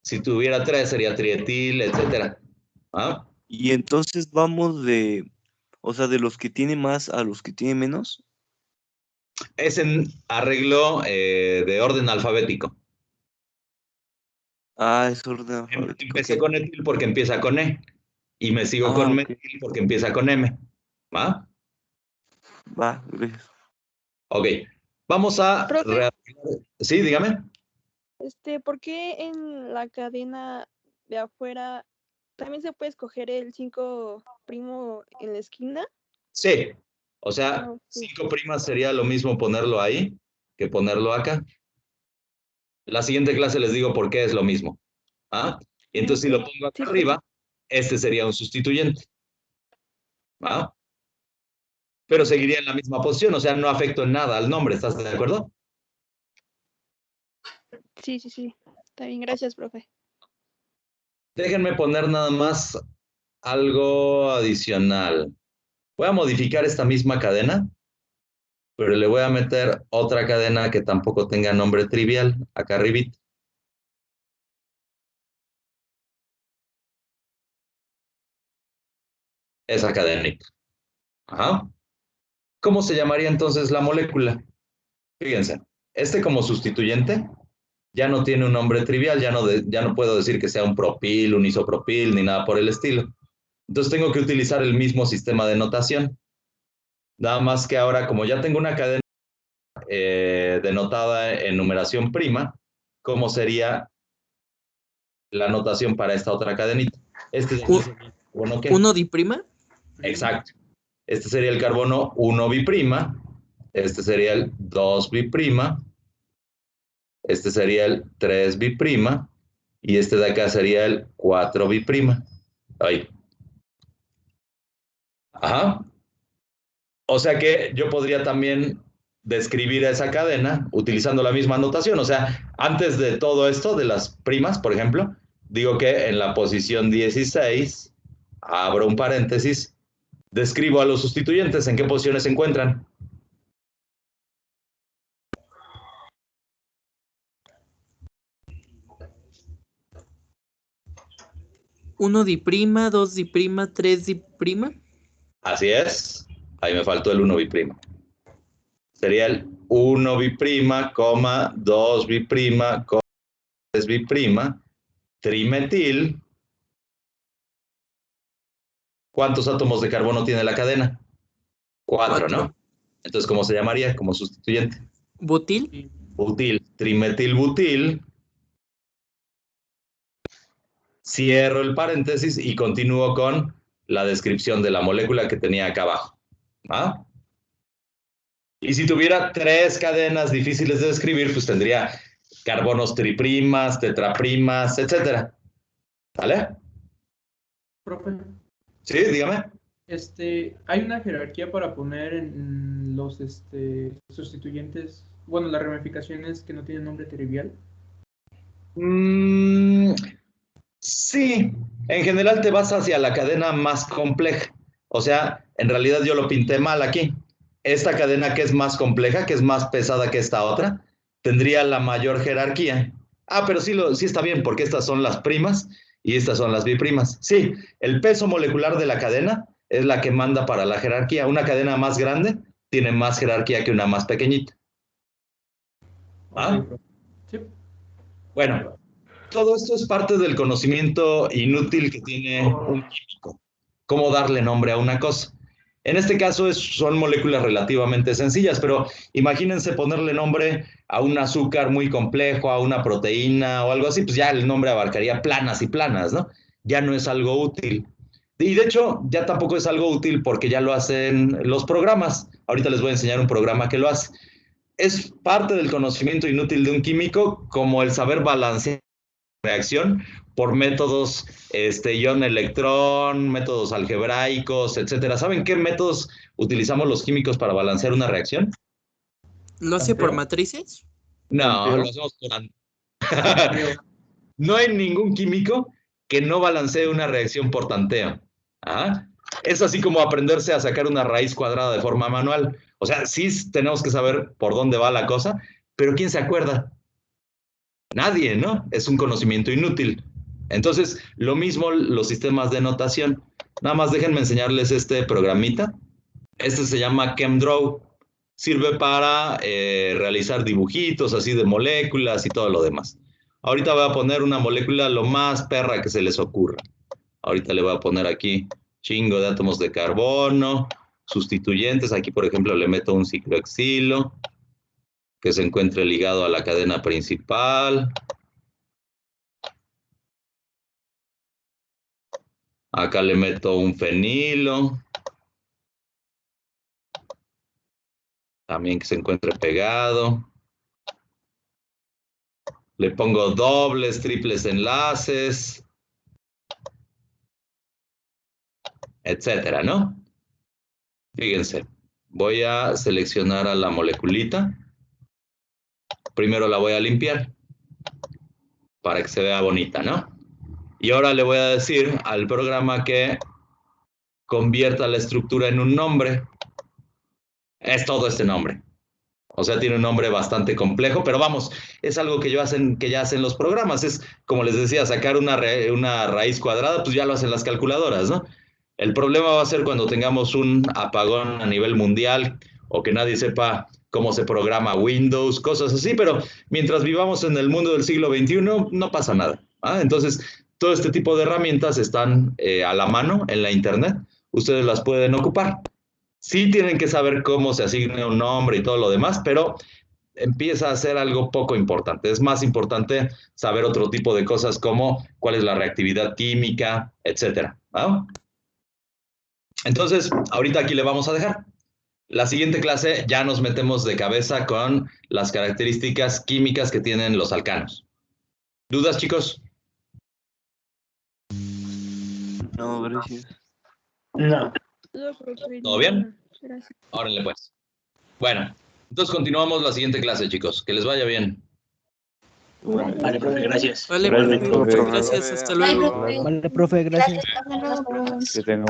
Si tuviera 3 sería trietil, etcétera. ¿Ah? Y entonces vamos de los que tienen más a los que tienen menos. Es en arreglo de orden alfabético. Es orden alfabético. Empecé Ok. con etil porque empieza con E. Y me sigo con Ok. metil porque empieza con M. ¿Va? Va, gracias. Ok. Vamos a... Profe. Sí, dígame. ¿Por qué en la cadena de afuera también se puede escoger el 5' en la esquina? Sí. O sea, Sí. 5' sería lo mismo ponerlo ahí que ponerlo acá. La siguiente clase les digo por qué es lo mismo. ¿Ah? Y entonces si lo pongo acá Sí, arriba, este sería un sustituyente. ¿Ah? Pero seguiría en la misma posición, o sea, no afecto en nada al nombre, ¿estás de acuerdo? sí. Está bien, gracias, profe. Déjenme poner nada más algo adicional. Voy a modificar esta misma cadena, pero le voy a meter otra cadena que tampoco tenga nombre trivial, acá arribita. Esa cadenita. Ajá. ¿Cómo se llamaría entonces la molécula? Fíjense, como sustituyente ya no tiene un nombre trivial, ya no puedo decir que sea un propil, un isopropil, ni nada por el estilo. Entonces tengo que utilizar el mismo sistema de notación. Nada más que ahora, como ya tengo una cadena denotada en numeración prima, ¿cómo sería la notación para esta otra cadenita? Este de aquí sería el carbono ¿qué? ¿Uno diprima? Exacto. Este sería el carbono 1 biprima, este sería el 2 biprima, este sería el 3 biprima y este de acá sería el 4 biprima. Ahí. Ajá. O sea que yo podría también describir esa cadena utilizando la misma notación. O sea, antes de todo esto, de las primas, por ejemplo, digo que en la posición 16, abro un paréntesis, describo a los sustituyentes, en qué posiciones se encuentran. ¿Uno diprima, dos diprima, tres diprima? Así es. Ahí me faltó el 1 biprima. Sería el 1 biprima, 2 biprima, 3 biprima, trimetil. ¿Cuántos átomos de carbono tiene la cadena? 4, ¿no? Entonces, ¿cómo se llamaría como sustituyente? ¿Butil? Butil, trimetilbutil. Cierro el paréntesis y continúo con la descripción de la molécula que tenía acá abajo. ¿Ah? Y si tuviera 3 cadenas difíciles de describir, pues tendría carbonos triprimas, tetraprimas, etcétera. ¿Vale? Profe, Sí, dígame. hay una jerarquía para poner en los sustituyentes, bueno, las ramificaciones que no tienen nombre trivial. Sí, en general te vas hacia la cadena más compleja. O sea, en realidad yo lo pinté mal aquí. Esta cadena que es más compleja, que es más pesada que esta otra, tendría la mayor jerarquía. Ah, pero sí está bien, porque estas son las primas y estas son las biprimas. Sí, el peso molecular de la cadena es la que manda para la jerarquía. Una cadena más grande tiene más jerarquía que una más pequeñita. ¿Ah? Ok, profe. Sí. Bueno, todo esto es parte del conocimiento inútil que tiene un químico. Cómo darle nombre a una cosa. En este caso son moléculas relativamente sencillas, pero imagínense ponerle nombre a un azúcar muy complejo, a una proteína o algo así, pues ya el nombre abarcaría planas y planas, ¿no? Ya no es algo útil. Y de hecho, ya tampoco es algo útil porque ya lo hacen los programas. Ahorita les voy a enseñar un programa que lo hace. Es parte del conocimiento inútil de un químico, como el saber balancear reacción por métodos ion-electrón, métodos algebraicos, etcétera. ¿Saben qué métodos utilizamos los químicos para balancear una reacción? ¿Lo hace por matrices? No, lo hacemos por... No hay ningún químico que no balancee una reacción por tanteo. ¿Ah? Es así como aprenderse a sacar una raíz cuadrada de forma manual. O sea, sí tenemos que saber por dónde va la cosa, pero ¿quién se acuerda? Nadie, ¿no? Es un conocimiento inútil. Entonces, lo mismo los sistemas de notación. Nada más déjenme enseñarles este programita. Este se llama ChemDraw. Sirve para realizar dibujitos así de moléculas y todo lo demás. Ahorita voy a poner una molécula lo más perra que se les ocurra. Ahorita le voy a poner aquí chingo de átomos de carbono, sustituyentes. Aquí, por ejemplo, le meto un ciclohexilo que se encuentre ligado a la cadena principal. Acá le meto un fenilo. También que se encuentre pegado. Le pongo dobles, triples enlaces, etcétera, ¿no? Fíjense, voy a seleccionar a la moleculita. Primero la voy a limpiar para que se vea bonita, ¿no? Y ahora le voy a decir al programa que convierta la estructura en un nombre. Es todo este nombre. O sea, tiene un nombre bastante complejo, pero vamos, es algo que ya hacen los programas. Es, como les decía, sacar una raíz cuadrada, pues ya lo hacen las calculadoras, ¿no? El problema va a ser cuando tengamos un apagón a nivel mundial o que nadie sepa cómo se programa Windows, cosas así, pero mientras vivamos en el mundo del siglo XXI, no pasa nada. ¿Ah? Entonces, todo este tipo de herramientas están a la mano en la Internet. Ustedes las pueden ocupar. Sí tienen que saber cómo se asigna un nombre y todo lo demás, pero empieza a ser algo poco importante. Es más importante saber otro tipo de cosas como cuál es la reactividad química, etcétera. ¿No? Entonces, ahorita aquí le vamos a dejar. La siguiente clase ya nos metemos de cabeza con las características químicas que tienen los alcanos. ¿Dudas, chicos? No, gracias. No. ¿Todo bien? Gracias. Órale, pues. Bueno, entonces continuamos la siguiente clase, chicos. Que les vaya bien. Vale, profe, gracias. Vale, Vale, profe, profe. gracias, hasta Bye, luego. profe. Vale, profe, gracias. Gracias, hasta luego. Que tenga